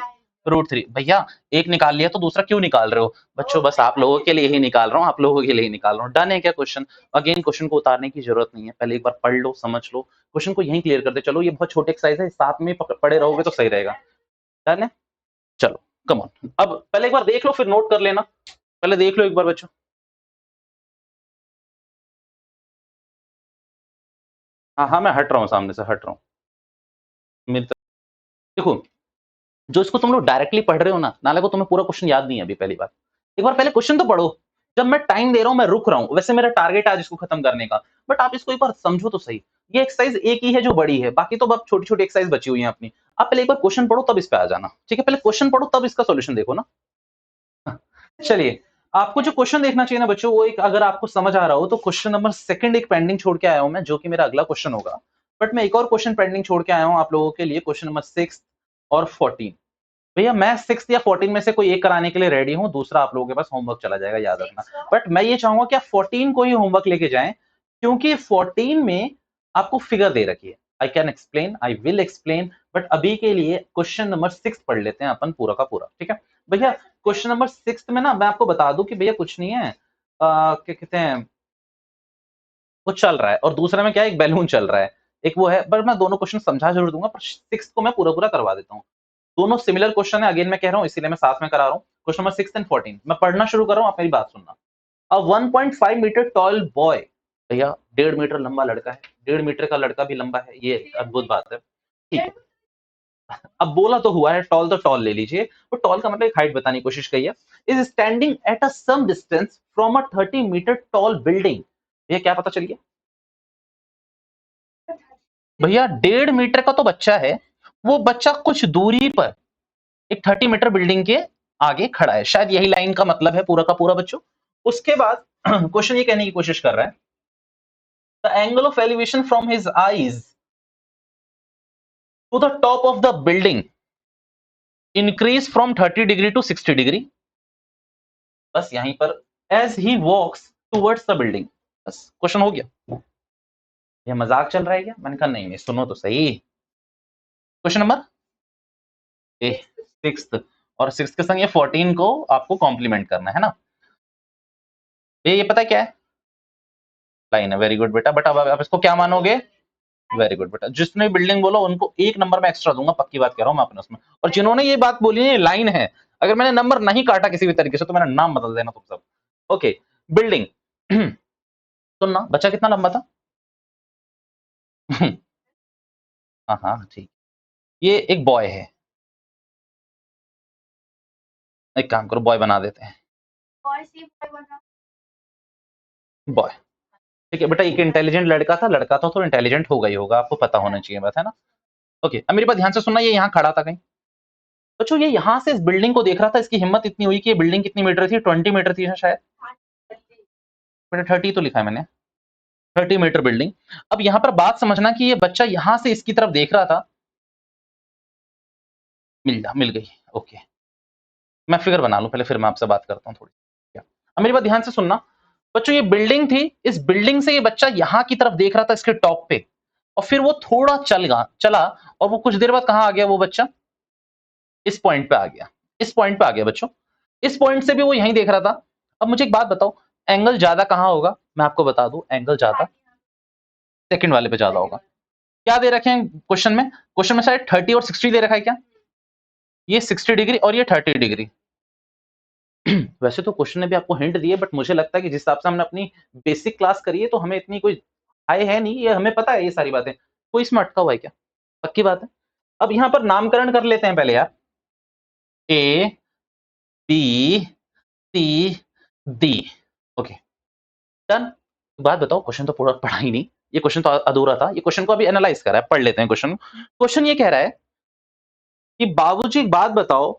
√3। भैया एक निकाल लिया तो दूसरा क्यों निकाल रहे हो बच्चों, बस आप लोगों के लिए ही निकाल रहा हूँ, आप लोगों के लिए ही निकाल रहा हूँ। डन है क्या क्वेश्चन? अगेन क्वेश्चन को उतारने की जरूरत नहीं है, पहले एक बार पढ़ लो, समझ लो, क्वेश्चन को यहीं क्लियर कर दे। चलो ये बहुत छोटे एक्सरसाइज है, साथ में पढ़े रहोगे तो सही रहेगा। डन है, चलो कम ऑन, अब पहले एक बार देख लो फिर नोट कर लेना, पहले देख लो एक बार बच्चों। हाँ हाँ मैं हट रहा हूँ, सामने से हट रहा हूँ मेरी तरफ। देखो जो इसको तुम लोग डायरेक्टली पढ़ रहे हो ना, नाले को तुम्हें पूरा क्वेश्चन याद नहीं है अभी पहली बार, एक बार पहले क्वेश्चन तो पढ़ो। जब मैं टाइम दे रहा हूं मैं रुक रहा हूं, वैसे मेरा टारगेट आज इसको खत्म करने का, बट आप इसको एक बार समझो तो सही। ये एक्सरसाइज एक ही है जो बड़ी है, बाकी तो अब छोटी छोटी एक्सरसाइज बची हुई है अपनी। आप पहले एक बार क्वेश्चन पढ़ो तब इस पे आ जाना, ठीक है? पहले क्वेश्चन पढ़ो तब इसका सोल्यूशन देखो ना। चलिए, आपको जो क्वेश्चन देखना चाहिए ना बच्चों, वो एक अगर आपको समझ आ रहा हो तो क्वेश्चन नंबर सेकंड एक पेंडिंग छोड़ के आया हूं मैं, जो कि मेरा अगला क्वेश्चन होगा। बट मैं एक और क्वेश्चन पेंडिंग छोड़ के आया हूं आप लोगों के लिए, क्वेश्चन नंबर 6 और 14। भैया मैं 6 या 14 में से कोई एक कराने के लिए रेडी हूं, दूसरा आप लोगों के पास होमवर्क चला जाएगा, याद रखना। बट मैं ये चाहूंगा कि आप 14 को ही होमवर्क लेके जाएं, क्योंकि 14 में आपको फिगर दे रखी है। I can explain, I will explain, but अभी के लिए क्वेश्चन नंबर 6 पढ़ लेते हैं अपन पूरा का पूरा, ठीक है भैया? क्वेश्चन नंबर 6 में ना मैं आपको बता दूं कि भैया कुछ नहीं है, क्या कहते हैं, वो चल रहा है, और दूसरे में क्या है, एक बैलून चल रहा है, एक वो है। पर मैं दोनों क्वेश्चन समझा जरूर दूंगा, पर 6 को मैं पूरा पूरा करवा देता हूँ। दोनों सिमिलर क्वेश्चन है, अगेन मैं कह रहा हूँ, इसीलिए मैं साथ में करा रहा हूँ। क्वेश्चन नंबर 6 एंड 14 मैं पढ़ना शुरू कर रहा हूँ, आप मेरी बात सुनना। अ 1.5 मीटर टॉल बॉय, भैया 1.5 मीटर लंबा लड़का है, 1.5 मीटर का लड़का भी लंबा है, ये अद्भुत बात है, ठीक है? अब बोला तो हुआ है, टॉल तो टॉल ले लीजिए, तो टॉल का मतलब एक हाइट बताने की कोशिश की है। Is standing at a sum distance from a 30 metre tall building, ये क्या पता चलिए भैया? 1.5 मीटर का तो बच्चा है, वो बच्चा कुछ दूरी पर एक 30 मीटर बिल्डिंग के आगे खड़ा है, शायद यही लाइन का मतलब है पूरा का पूरा बच्चों। उसके बाद क्वेश्चन ये कहने की कोशिश कर रहा है, the angle of elevation from his eyes to the top of the building increase from 30 degree to 60 degree, बस यहीं पर, as he walks towards the building. बस क्वेश्चन हो गया। ये मजाक चल रहा है क्या? मैंने कहा नहीं नहीं, सुनो तो सही। क्वेश्चन नंबर 6, और 6 के संग ये 14 को आपको कॉम्प्लीमेंट करना है ना। ये पता है क्या है? लाइन है, वेरी गुड बेटा। बट अब आप इसको क्या मानोगे? वेरी गुड बेटा। जिसने बिल्डिंग बोला उनको 1 नंबर में एक्स्ट्रा दूंगा, पक्की बात कह रहा हूं मैं अपने उसमें। और जिन्होंने ये बात बोली है लाइन है, अगर मैंने नंबर नहीं काटा किसी भी तरीके से तो मेरा नाम बदल देना तुम सब। Okay, building. सुनना, बच्चा कितना लंबा था? हाँ हाँ ठीक, ये एक बॉय है, एक काम करो बॉय बना देते हैं, बॉय। ठीक है बेटा, एक इंटेलिजेंट लड़का था, लड़का था तो इंटेलिजेंट होगा ही होगा, आपको पता होना चाहिए बात है ना। ओके, अब मेरी बात ध्यान से सुनना, ये यहाँ खड़ा था कहीं बच्चों, ये यहाँ से इस बिल्डिंग को देख रहा था, इसकी हिम्मत इतनी हुई कि ये बिल्डिंग कितनी मीटर थी? 20 मीटर थी ना शायद, बेटा 30 तो लिखा है मैंने, 30 मीटर बिल्डिंग। अब यहाँ पर बात समझना कि ये बच्चा यहाँ से इसकी तरफ देख रहा था, मिल गई, ओके। मैं फिगर बना लूं पहले, फिर मैं आपसे बात करता हूँ थोड़ी। अब मेरी बात ध्यान से सुनना बच्चों, ये बिल्डिंग थी, इस बिल्डिंग से ये बच्चा यहाँ की तरफ देख रहा था, इसके टॉप पे, और फिर वो थोड़ा चला, और वो कुछ देर बाद कहाँ आ गया वो बच्चा? इस पॉइंट पे आ गया, इस पॉइंट पे आ गया बच्चों। इस पॉइंट से भी वो यहीं देख रहा था। अब मुझे एक बात बताओ, एंगल ज्यादा कहाँ होगा? मैं आपको बता दूं, एंगल ज्यादा सेकंड वाले पे ज्यादा होगा। क्या दे रखे हैं क्वेश्चन में? क्वेश्चन में शायद 30 और 60 दे रखा है क्या? ये 60 डिग्री और ये 30 डिग्री। वैसे तो क्वेश्चन ने भी आपको हिंट दिए, बट मुझे लगता है कि जिस हिसाब से हमने अपनी बेसिक क्लास करी है तो हमें इतनी कोई हाई है नहीं, ये हमें पता है ये सारी बातें। कोई इसमें अटका हुआ है क्या? पक्की बात है। अब यहाँ पर नामकरण कर लेते हैं पहले यार, A B C D, okay done. बात बताओ, क्वेश्चन तो पूरा पढ़ा ही नहीं, ये क्वेश्चन तो अधूरा था, ये क्वेश्चन को अभी एनालाइज करा है, पढ़ लेते हैं क्वेश्चन। क्वेश्चन ये कह रहा है कि बाबूजी एक बात बताओ,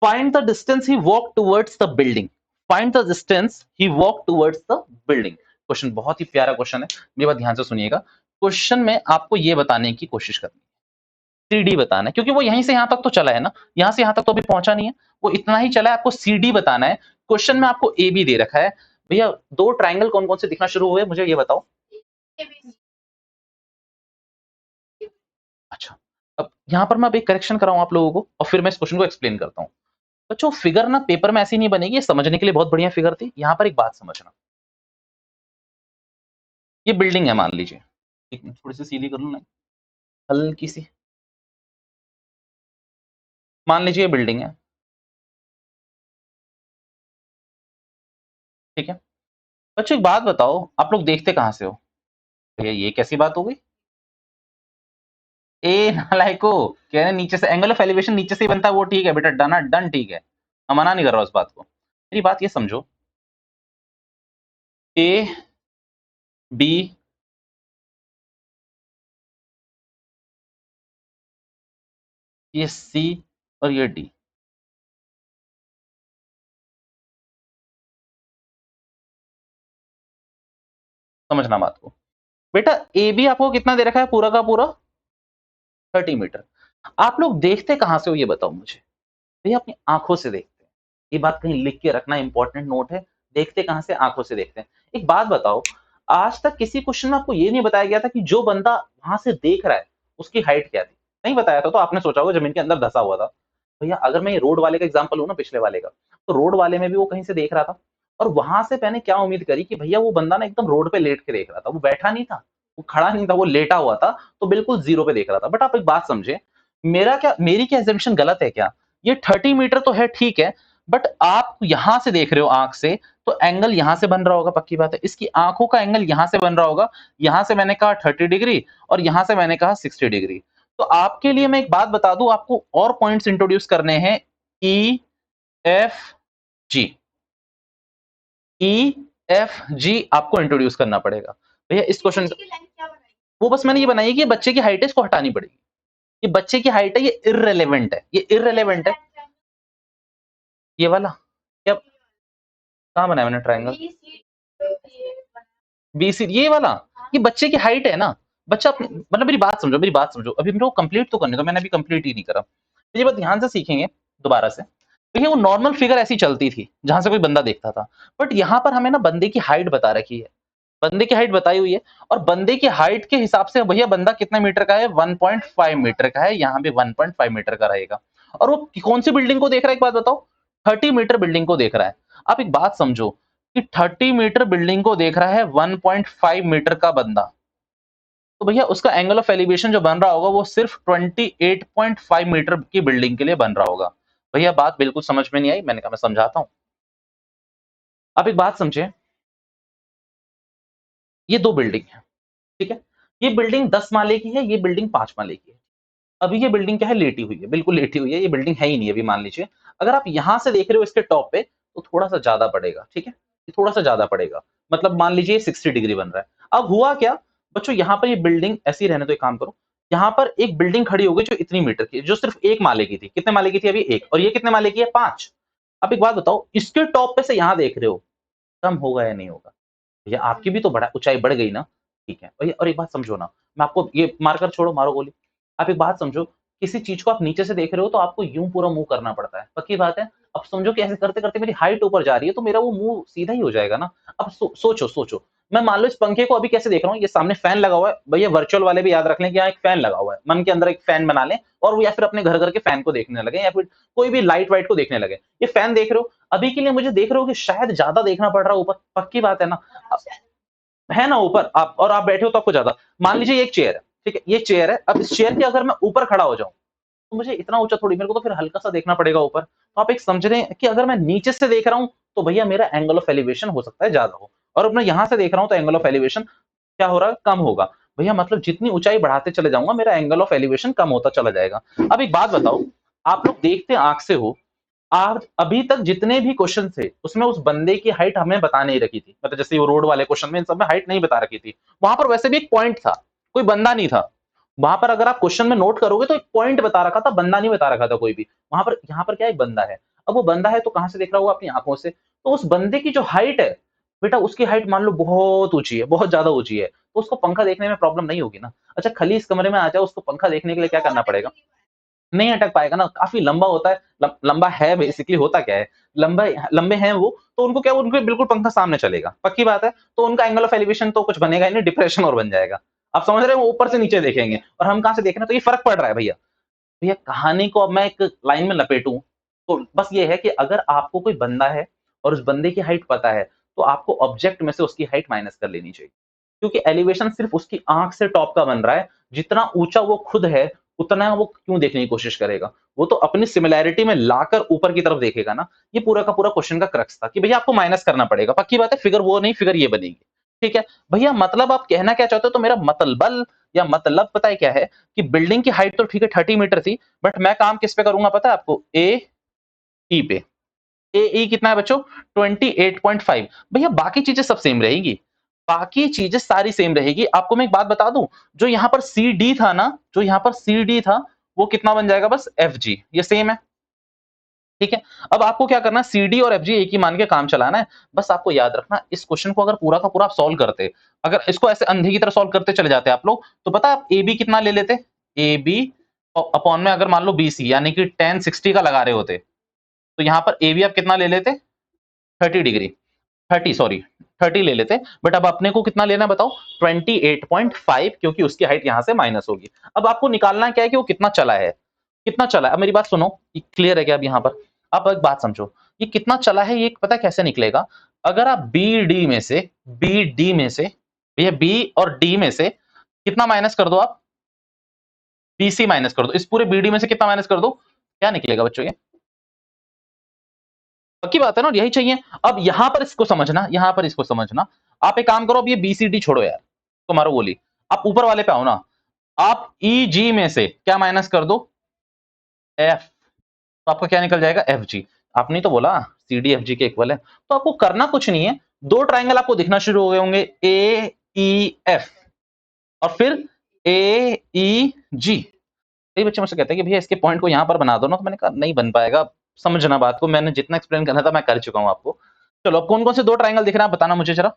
find the distance he walk towards the building, find the distance he walk towards the building. Question बहुत ही प्यारा क्वेश्चन है, मेरी बात ध्यान से सुनिएगा। क्वेश्चन में आपको ये बताने की कोशिश करनी है, सीडी बताना है, क्योंकि वो यहीं से यहां तक तो चला है ना, यहां से यहां तक तो अभी पहुंचा नहीं है, वो इतना ही चला है, आपको सीडी बताना है। क्वेश्चन में आपको ए बी दे रखा है। भैया दो ट्राइंगल कौन कौन से दिखना शुरू हुए मुझे ये बताओ? अच्छा, अब यहाँ पर मैं अभी करेक्शन कराऊं आप लोगों को, और फिर मैं इस क्वेश्चन को एक्सप्लेन करता हूँ। बच्चों फिगर ना पेपर में ऐसी नहीं बनेगी, ये समझने के लिए बहुत बढ़िया फिगर थी। यहाँ पर एक बात समझना, ये बिल्डिंग है मान लीजिए, एक मिनट थोड़ी सी सीधी कर लूं ना, हल्की सी, मान लीजिए ये बिल्डिंग है, ठीक है बच्चों, एक बात बताओ, आप लोग देखते कहां से हो? भैया ये कैसी बात हो गई? ए नालायको, कह रहे नीचे से एंगल ऑफ एलिवेशन नीचे से ही बनता है, वो ठीक है बेटा, डन डन, ठीक है, मैं मना नहीं कर रहा उस बात को। मेरी बात ये समझो, ए बी ये सी और ये डी, समझना बात को। बेटा ए बी आपको कितना दे रखा है पूरा का पूरा? 30 मीटर। आप लोग देखते कहां से हो ये बताओ मुझे? भैया अपनी आंखों से देखते हैं। ये बात कहीं लिख के रखना, इंपॉर्टेंट नोट है। देखते कहां से? आंखों से देखते हैं। एक बात बताओ, आज तक किसी क्वेश्चन में आपको ये नहीं बताया गया था कि जो बंदा वहां से देख रहा है उसकी हाइट क्या थी? नहीं बताया था, तो आपने सोचा होगा जमीन के अंदर धसा हुआ था। भैया अगर मैं रोड वाले का एग्जाम्पल लूँ ना, पिछले वाले का, तो रोड वाले में भी वो कहीं से देख रहा था, और वहां से मैंने क्या उम्मीद करी कि भैया वो बंदा ना एकदम रोड पे लेट के देख रहा था, वो बैठा नहीं था, वो खड़ा नहीं था, वो लेटा हुआ था, तो बिल्कुल जीरो पे देख रहा था। बट आप एक बात समझे, मेरी क्या एजम्पशन गलत है क्या? ये 30 मीटर तो है, ठीक है, बट आप यहां से देख रहे हो आंख से, तो एंगल यहां से बन रहा होगा, पक्की बात है, इसकी आंखों का एंगल यहां से बन रहा होगा। यहां से मैंने कहा 30 डिग्री, और यहां से मैंने कहा 60 डिग्री। तो आपके लिए मैं एक बात बता दूं, आपको और पॉइंट्स इंट्रोड्यूस करने हैं। E F G, E F G आपको इंट्रोड्यूस करना पड़ेगा। भैया इस क्वेश्चन, वो बस मैंने ये बनाई है कि बच्चे की हाइट है, इसको हटानी पड़ेगी। ये बच्चे की हाइट है, ये इररेलेवेंट है, ये इररेलेवेंट है। ये वाला क्या? कहाँ बनाया मैंने ट्रायंगल? बीसी ये वाला, ये बच्चे की हाइट है ना। बच्चा अपने मतलब, मेरी बात समझो, मेरी बात समझो, अभी मेरे को कंप्लीट तो करने दो, मैंने अभी कंप्लीट ही नहीं करा। ये बात ध्यान से सीखेंगे दोबारा से। देखिए वो नॉर्मल फिगर ऐसी चलती थी जहां से कोई बंदा देखता था, बट यहाँ पर हमें ना बंदे की हाइट बता रखी है, बंदे की हाइट बताई हुई है, और बंदे की हाइट के हिसाब से भैया बंदा कितने मीटर का है? 1.5 मीटर का है, यहाँ पे 1.5 मीटर का रहेगा। और वो कौन सी बिल्डिंग को देख रहा है, एक बात बताओ? 30 मीटर बिल्डिंग को देख रहा है। आप एक बात समझो कि 30 मीटर बिल्डिंग को देख रहा है 1.5 मीटर का बंदा, तो भैया उसका एंगल ऑफ एलिवेशन जो बन रहा होगा वो सिर्फ 28.5 मीटर की बिल्डिंग के लिए बन रहा होगा। भैया बात बिल्कुल समझ में नहीं आई, मैंने कहा मैं समझाता हूं। आप एक बात समझे, ये दो बिल्डिंग है, ठीक है, ये बिल्डिंग 10 माले की है, ये बिल्डिंग 5 माले की है। अभी ये बिल्डिंग क्या है? लेटी हुई है, बिल्कुल लेटी हुई है, ये बिल्डिंग है ही नहीं अभी, मान लीजिए। अगर आप यहां से देख रहे हो इसके टॉप पे, तो थोड़ा सा ज्यादा पड़ेगा, ठीक है, ये थोड़ा सा ज्यादा पड़ेगा, मतलब मान लीजिए 60 डिग्री बन रहा है। अब हुआ क्या बच्चों, यहाँ पर ये बिल्डिंग ऐसी रहने, तो एक काम करो, यहाँ पर एक बिल्डिंग खड़ी हो गई जो इतनी मीटर की है, जो सिर्फ 1 माले की थी। कितने माले की थी अभी? एक। और ये कितने माले की है? 5। अब एक बात बताओ, इसके टॉप पे से यहाँ देख रहे हो, कम होगा या नहीं होगा? भैया आपकी भी तो बड़ा ऊंचाई बढ़ गई ना, ठीक है। और एक बात समझो ना, मैं आपको ये मारकर छोड़ो, मारो गोली। आप एक बात समझो, किसी चीज को आप नीचे से देख रहे हो तो आपको यूं पूरा मुंह करना पड़ता है, पक्की बात है। अब समझो कि ऐसे करते करते मेरी हाइट ऊपर जा रही है, तो मेरा वो मुंह सीधा ही हो जाएगा ना। अब सोचो सोचो, मैं मान लो इस पंखे को अभी कैसे देख रहा हूँ, ये सामने फैन लगा हुआ है, भैया वर्चुअल वाले भी याद रख लें कि यहाँ एक फैन लगा हुआ है, मन के अंदर एक फैन बना लें, और वो या फिर अपने घर घर के फैन को देखने लगे, या फिर कोई भी लाइट वाइट को देखने लगे। ये फैन देख रहे हो, अभी के लिए मुझे देख रहे हो कि शायद ज्यादा देखना पड़ रहा है ऊपर, पक्की बात है ना, है ना ऊपर आप, और आप बैठे हो तो आपको ज्यादा। मान लीजिए एक चेयर है, ठीक है, ये चेयर है, अब इस चेयर के अगर मैं ऊपर खड़ा हो जाऊं, तो मुझे इतना ऊंचा थोड़ी, मेरे को तो फिर हल्का सा देखना पड़ेगा ऊपर। तो आप एक समझ रहे हैं कि अगर मैं नीचे से देख रहा हूं, तो भैया मेरा एंगल ऑफ एलिवेशन हो सकता है ज्यादा हो, और अब मैं यहां से देख रहा हूं तो एंगल ऑफ एलिवेशन क्या हो रहा है? कम होगा। भैया मतलब जितनी ऊंचाई बढ़ाते चले जाऊंगा, मेरा एंगल ऑफ एलिवेशन कम होता चला जाएगा। अब एक बात बताओ, आप लोग देखते आंख से हो, आज अभी तक जितने भी क्वेश्चन थे उसमें उस बंदे की हाइट हमें बता नहीं रखी थी, मतलब जैसे वो रोड वाले क्वेश्चन में इन सब में हाइट नहीं बता रखी थी। वहां पर वैसे भी एक पॉइंट था, कोई बंदा नहीं था वहां पर। अगर आप क्वेश्चन में नोट करोगे तो एक पॉइंट बता रखा था, बंदा नहीं बता रखा था कोई भी वहां पर। यहाँ पर क्या, एक बंदा है। अब वो बंदा है तो कहां से देख रहा होगा? अपनी आंखों से। तो उस बंदे की जो हाइट है बेटा, उसकी हाइट मान लो बहुत ऊंची है, बहुत ज्यादा ऊंची है, तो उसको पंखा देखने में प्रॉब्लम नहीं होगी ना। अच्छा खली इस कमरे में आ जाए, उसको पंखा देखने के लिए क्या करना पड़ेगा? नहीं अटक पाएगा ना, काफी लंबा होता है, लंबा है, बेसिकली होता क्या है, लंबे लंबे हैं वो, तो उनको क्या, उनको बिल्कुल पंखा सामने चलेगा, पक्की बात है। तो उनका एंगल ऑफ एलिवेशन तो कुछ बनेगा ही नहीं, डिप्रेशन और बन जाएगा। आप समझ रहे हो, वो ऊपर से नीचे देखेंगे और हम कहां से देख रहे हैं, तो ये फर्क पड़ रहा है भैया। भैया कहानी को अब मैं एक लाइन में लपेटूं, तो बस ये है कि अगर आपको कोई बंदा है और उस बंदे की हाइट पता है, तो आपको ऑब्जेक्ट में से उसकी हाइट माइनस कर लेनी चाहिए, क्योंकि एलिवेशन सिर्फ उसकी आंख से टॉप का बन रहा है। जितना ऊंचा वो खुद है, उतना वो क्यों देखने की कोशिश करेगा? वो तो अपनी सिमिलैरिटी में लाकर ऊपर की तरफ देखेगा ना। ये पूरा का पूरा क्वेश्चन का क्रक्स था कि भैया आपको माइनस करना पड़ेगा। पक्की बात है, फिगर वो नहीं, फिगर ये बनेगी। ठीक है? भैया मतलब आप कहना क्या चाहते हो? तो मेरा मतलबल या मतलब पता है क्या है कि बिल्डिंग की हाइट तो ठीक है 30 मीटर थी, बट मैं काम किस पे करूँगा पता है आपको? AE पे। AE कितना है बच्चों? 28.5। भैया बाकी चीजें सब सेम रहेगी। बाकी चीजें सारी सेम रहेगी। आपको मैं एक बात बता दूं, जो यहाँ पर CD था ना, जो यहाँ पर CD था, वो कितना बन जाएगा? बस FG। ये सेम है। ठीक है? अब आपको क्या करना है? CD और FG एक ही मान के काम चलाना है। बस आपको याद रखना, इस क्वेश्चन को अगर पूरा का पूरा आप सॉल्व करते, अगर इसको ऐसे अंधे की तरह सॉल्व करते चले जाते आप लोग, तो पता है आप AB कितना ले लेते? AB अपॉन में अगर मान लो BC यानी कि tan 60 का लगा रहे होते, तो यहाँ पर AB आप कितना ले लेते? 30 डिग्री, 30 सॉरी 30 ले लेते। बट अब अपने को कितना लेना है बताओ? 28.5, क्योंकि उसकी हाइट यहां से माइनस होगी। अब आपको निकालना क्या है कि वो कितना चला है, कितना चला है। अब मेरी बात सुनो, क्लियर है क्या? अब यहाँ पर आप एक बात समझो, ये कितना चला है, ये पता है कैसे निकलेगा? अगर आप BD में से भैया B और D में से कितना माइनस कर दो, आप BC माइनस कर दो, इस पूरे BD में से कितना माइनस कर दो, क्या निकलेगा बच्चों? ये पक्की बात है ना, यही चाहिए। अब यहां पर इसको समझना, यहां पर इसको समझना। आप एक काम करो, अब ये BCD छोड़ो यार, तुम्हारा बोली, आप ऊपर वाले पे आओ ना। आप EG में से क्या माइनस कर दो? F। तो आपका क्या निकल जाएगा? FG। आपने तो बोला CDFG के इक्वल है। तो आपको करना कुछ नहीं है, दो ट्राइंगल आपको दिखना शुरू हो गए होंगे, AEF और फिर AEG। कई बच्चे मुझसे कहते हैं कि भैया इसके पॉइंट को यहां पर बना दो ना, तो मैंने कहा नहीं बन पाएगा। समझना बात को, मैंने जितना एक्सप्लेन करना था मैं कर चुका हूं आपको। चलो अब कौन कौन से दो ट्राइंगल दिख रहा है बताना मुझे जरा।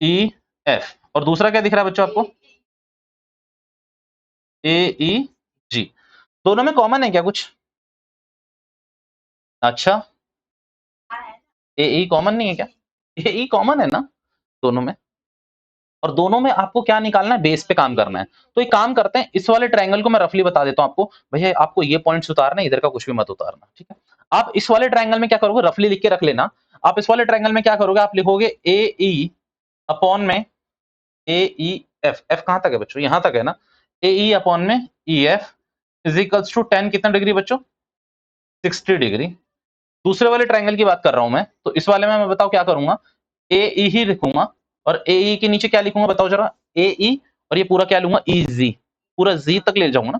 EF और दूसरा क्या दिख रहा है बच्चों आपको? AEG। दोनों में कॉमन है क्या कुछ? अच्छा, AE कॉमन नहीं है क्या? AE कॉमन है ना दोनों में। और दोनों में आपको क्या निकालना है? बेस पे काम करना है। तो एक काम करते हैं, इस वाले ट्रायंगल को मैं रफली बता देता हूं आपको। भैया आपको ये पॉइंट्स उतारना है, इधर का कुछ भी मत उतारना, ठीक है? आप इस वाले ट्रायंगल में क्या करोगे, रफली लिख के रख लेना। आप इस वाले ट्रायंगल में क्या करोगे? आप लिखोगे AE अपॉन में AEF। F कहां तक है बच्चों? यहां तक है ना। AE अपॉन में EF इज इक्वल्स टू 10 कितना डिग्री बच्चों? 60 डिग्री। दूसरे वाले ट्रायंगल की बात कर रहा हूं मैं, तो इस वाले में मैं बताओ क्या करूंगा? AE ही लिखूंगा और AE के नीचे क्या लिखूंगा बताओ जरा? AE और ये पूरा क्या लूंगा? EG, पूरा Z तक ले जाऊंगा ना।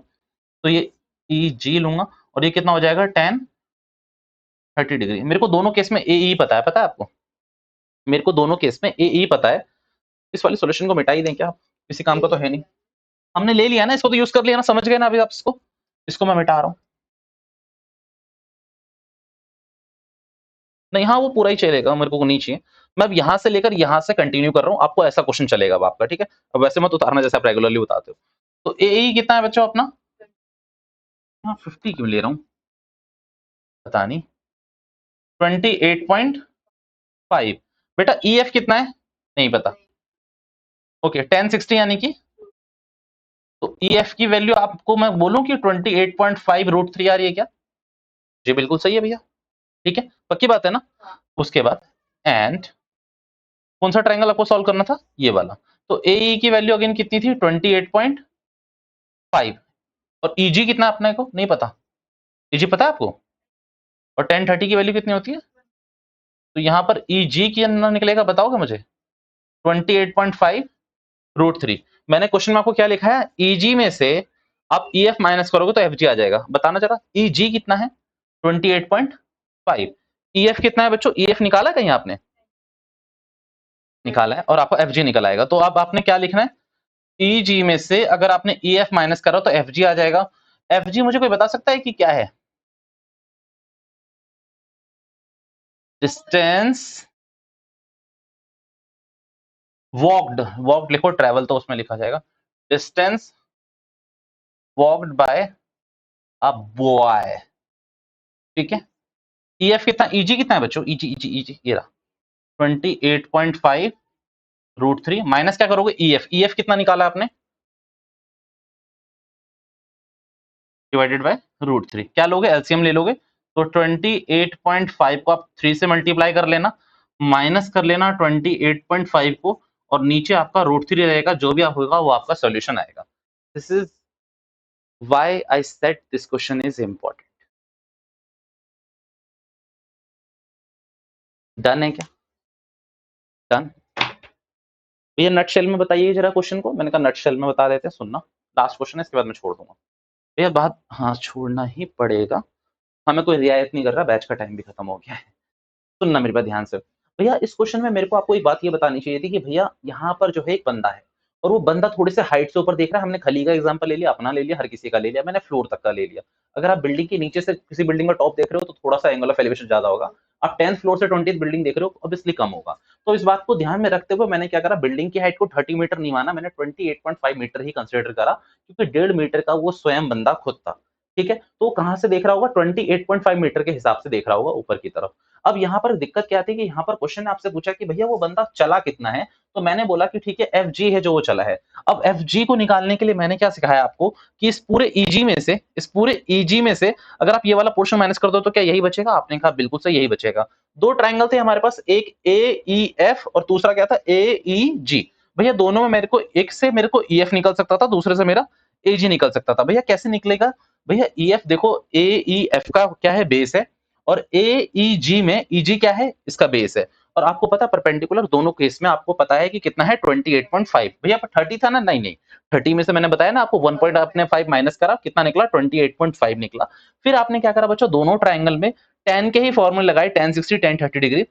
तो ये EG लूंगा और ये कितना हो जाएगा? 10 30 डिग्री। मेरे को दोनों केस में AE पता है आपको? मेरे को दोनों केस में AE पता है। इस वाले सॉल्यूशन को मिटा ही दें क्या? किसी काम का तो है नहीं। हमने ले लिया ना, इसको तो यूज कर लिया ना, समझ गए ना अभी आप इसको? इसको मैं मिटा रहा हूं। नहीं, हाँ वो पूरा ही चलेगा, मेरे को नहीं चाहिए। मैं अब यहाँ से लेकर यहाँ से कंटिन्यू कर रहा हूँ, आपको ऐसा क्वेश्चन चलेगा अब आपका, ठीक है? अब वैसे मत उतारना जैसे आप रेगुलरली बताते हो। तो AE कितना है बच्चों अपना? हाँ 50 क्यों ले रहा हूँ पता नहीं। 28.5। बेटा EF कितना है? नहीं पता। ओके 1060 यानी कि, तो EF की वैल्यू आपको मैं बोलूं कि 28.5 √3 आ रही है क्या? जी बिल्कुल सही है भैया। ठीक है, पक्की बात है ना? उसके बाद एंड कौन सा ट्रायंगल आपको सॉल्व करना था? ये वाला। तो AE की वैल्यू अगेन कितनी थी? 28.5। और EG कितना है अपने को नहीं पता? EG पता है आपको? और 1030 की वैल्यू कितनी होती है? तो यहाँ पर EG की अंदर निकलेगा, बताओगे मुझे? 28.5 √3। मैंने क्वेश्चन में आपको क्या लिखा है? EG में से आप EF माइनस करोगे तो FG आ जाएगा। बताना जरा EG कितना है? 28.5। EF कितना है बच्चों? EF निकाला कहीं आपने? निकाला है और आपको FG निकल आएगा। तो अब आपने क्या लिखना है? EG में से अगर आपने EF माइनस करा तो FG आ जाएगा। FG मुझे कोई बता सकता है कि क्या है? डिस्टेंस वॉकड, वॉकड लिखो, ट्रेवल तो उसमें लिखा जाएगा। Distance walked by a boy. ठीक है। EF कितना? EG कितना है बच्चों? EG ये रहा 28.5 √3 माइनस क्या करोगे? EF कितना निकाला आपने? Divided by √3। क्या लोगे? एलसीएम ले लोगे। तो 28.5 को आप 3 से मल्टीप्लाई कर लेना, माइनस कर लेना 28.5 को, और नीचे आपका √3 रहेगा। जो भी आप होगा वो आपका सोल्यूशन आएगा। This is why I said this question is important. Done है क्या? डन। भैया नट शेल में बताइए जरा क्वेश्चन को, मैंने कहा नट शेल में बता देते हैं, सुनना लास्ट क्वेश्चन है, इसके बाद मैं छोड़ दूंगा। भैया बात, हाँ छोड़ना ही पड़ेगा, हमें कोई रियायत नहीं कर रहा, बैच का टाइम भी खत्म हो गया है। सुनना मेरी बात ध्यान से। भैया इस क्वेश्चन में मेरे को आपको एक बात ये बतानी चाहिए थी कि भैया यहाँ पर जो है एक बंदा है और वो बंदा थोड़ी से हाइट से ऊपर देख रहा है। हमने खली का एग्जांपल ले लिया, अपना ले लिया, हर किसी का ले लिया, मैंने फ्लोर तक का ले लिया। अगर आप बिल्डिंग के नीचे से किसी बिल्डिंग का टॉप देख रहे हो तो थोड़ा सा एंगल ऑफ एलिवेशन ज्यादा होगा। आप 10th फ्लोर से 20th बिल्डिंग देख रहे हो ऑब्वियसली कम होगा। तो इस बात को ध्यान में रखते हुए मैंने क्या करा, बिल्डिंग की हाइट को 30 मीटर नहीं माना, मैंने 28.5 मीटर ही कंसिडर करा, क्योंकि 1.5 मीटर का वो स्वयं बंदा खुद था। ठीक है, तो कहां से देख रहा होगा, 28.5 मीटर के हिसाब से देख रहा होगा ऊपर की तरफ। अब यहाँ पर दिक्कत क्या थी कि यहाँ पर क्वेश्चन ने आपसे पूछा कि भैया वो बंदा चला कितना है, तो मैंने बोला कि ठीक है एफ जी है जो वो चला है। अब एफ जी को निकालने के लिए मैंने क्या सिखाया आपको कि इस पूरे ईजी में से, इस पूरे ईजी में से अगर आप ये वाला पोर्शन माइनस कर दो तो क्या यही बचेगा? आपने कहा बिल्कुल सही यही बचेगा। दो ट्राइंगल थे हमारे पास, एक ए ई एफ और दूसरा क्या था, ए ई जी। भैया दोनों में मेरे को एक से मेरे को ई एफ निकल सकता था, दूसरे से मेरा ए जी निकल सकता था। भैया कैसे निकलेगा? भैया ई एफ देखो, ए ई एफ का क्या है, बेस है, और ए ई जी में ई जी क्या है, इसका बेस है। और आपको पता है परपेंडिकुलर दोनों केस में आपको पता है कि कितना है, 28.5। भैया 30 था ना, नहीं नहीं, 30 में से मैंने बताया ना आपको 1 पॉइंट आपने 5 माइनस करा, कितना निकला, 28.5 निकला। फिर आपने क्या करा बच्चों, दोनों ट्राइंगल में tan के ही फॉर्मूले लगाए, tan 60 tan 30 डिग्री,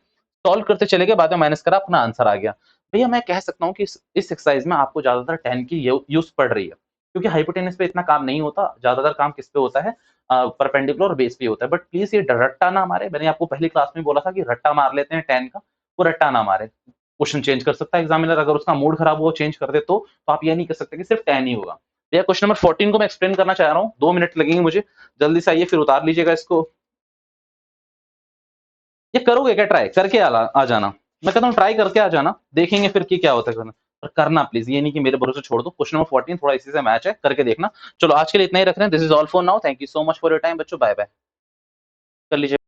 सॉल्व करते चले गए, बाद में माइनस करा, अपना आंसर आ गया। भैया मैं कह सकता हूँ कि इस एक्सरसाइज में आपको ज्यादातर tan की यूज पड़ रही है, क्योंकि हाइपोटेनस पे इतना काम नहीं होता, ज्यादातर काम किस पे होता है, परपेंडिकुलर और बेस पे होता है। बट प्लीज ये रट्टा ना मारे, मैंने आपको पहली क्लास में बोला था कि रट्टा मार लेते हैं tan का, वो रट्टा ना मारे। क्वेश्चन चेंज कर सकता है एग्जामिनर, अगर उसका मूड खराब हुआ चेंज कर दे तो आप ये नहीं कर सकते कि सिर्फ tan ही होगा। भैया क्वेश्चन नंबर 14 को मैं एक्सप्लेन करना चाह रहा हूँ, 2 मिनट लगेंगे मुझे, जल्दी से आइए फिर उतार लीजिएगा इसको। ये करोगे क्या, ट्राई करके आ जाना, मैं कहता हूँ ट्राई करके आ जाना, देखेंगे फिर कि क्या होता है करना। पर करना प्लीज, ये नहीं कि मेरे भरोसे छोड़ दो। क्वेश्चन नंबर 14 थोड़ा इसी से मैच है, करके देखना। चलो आज के लिए इतना ही रख रहे हैं, this is all for now, thank you so much for your time बच्चों, बाय बाय। कर लीजिए।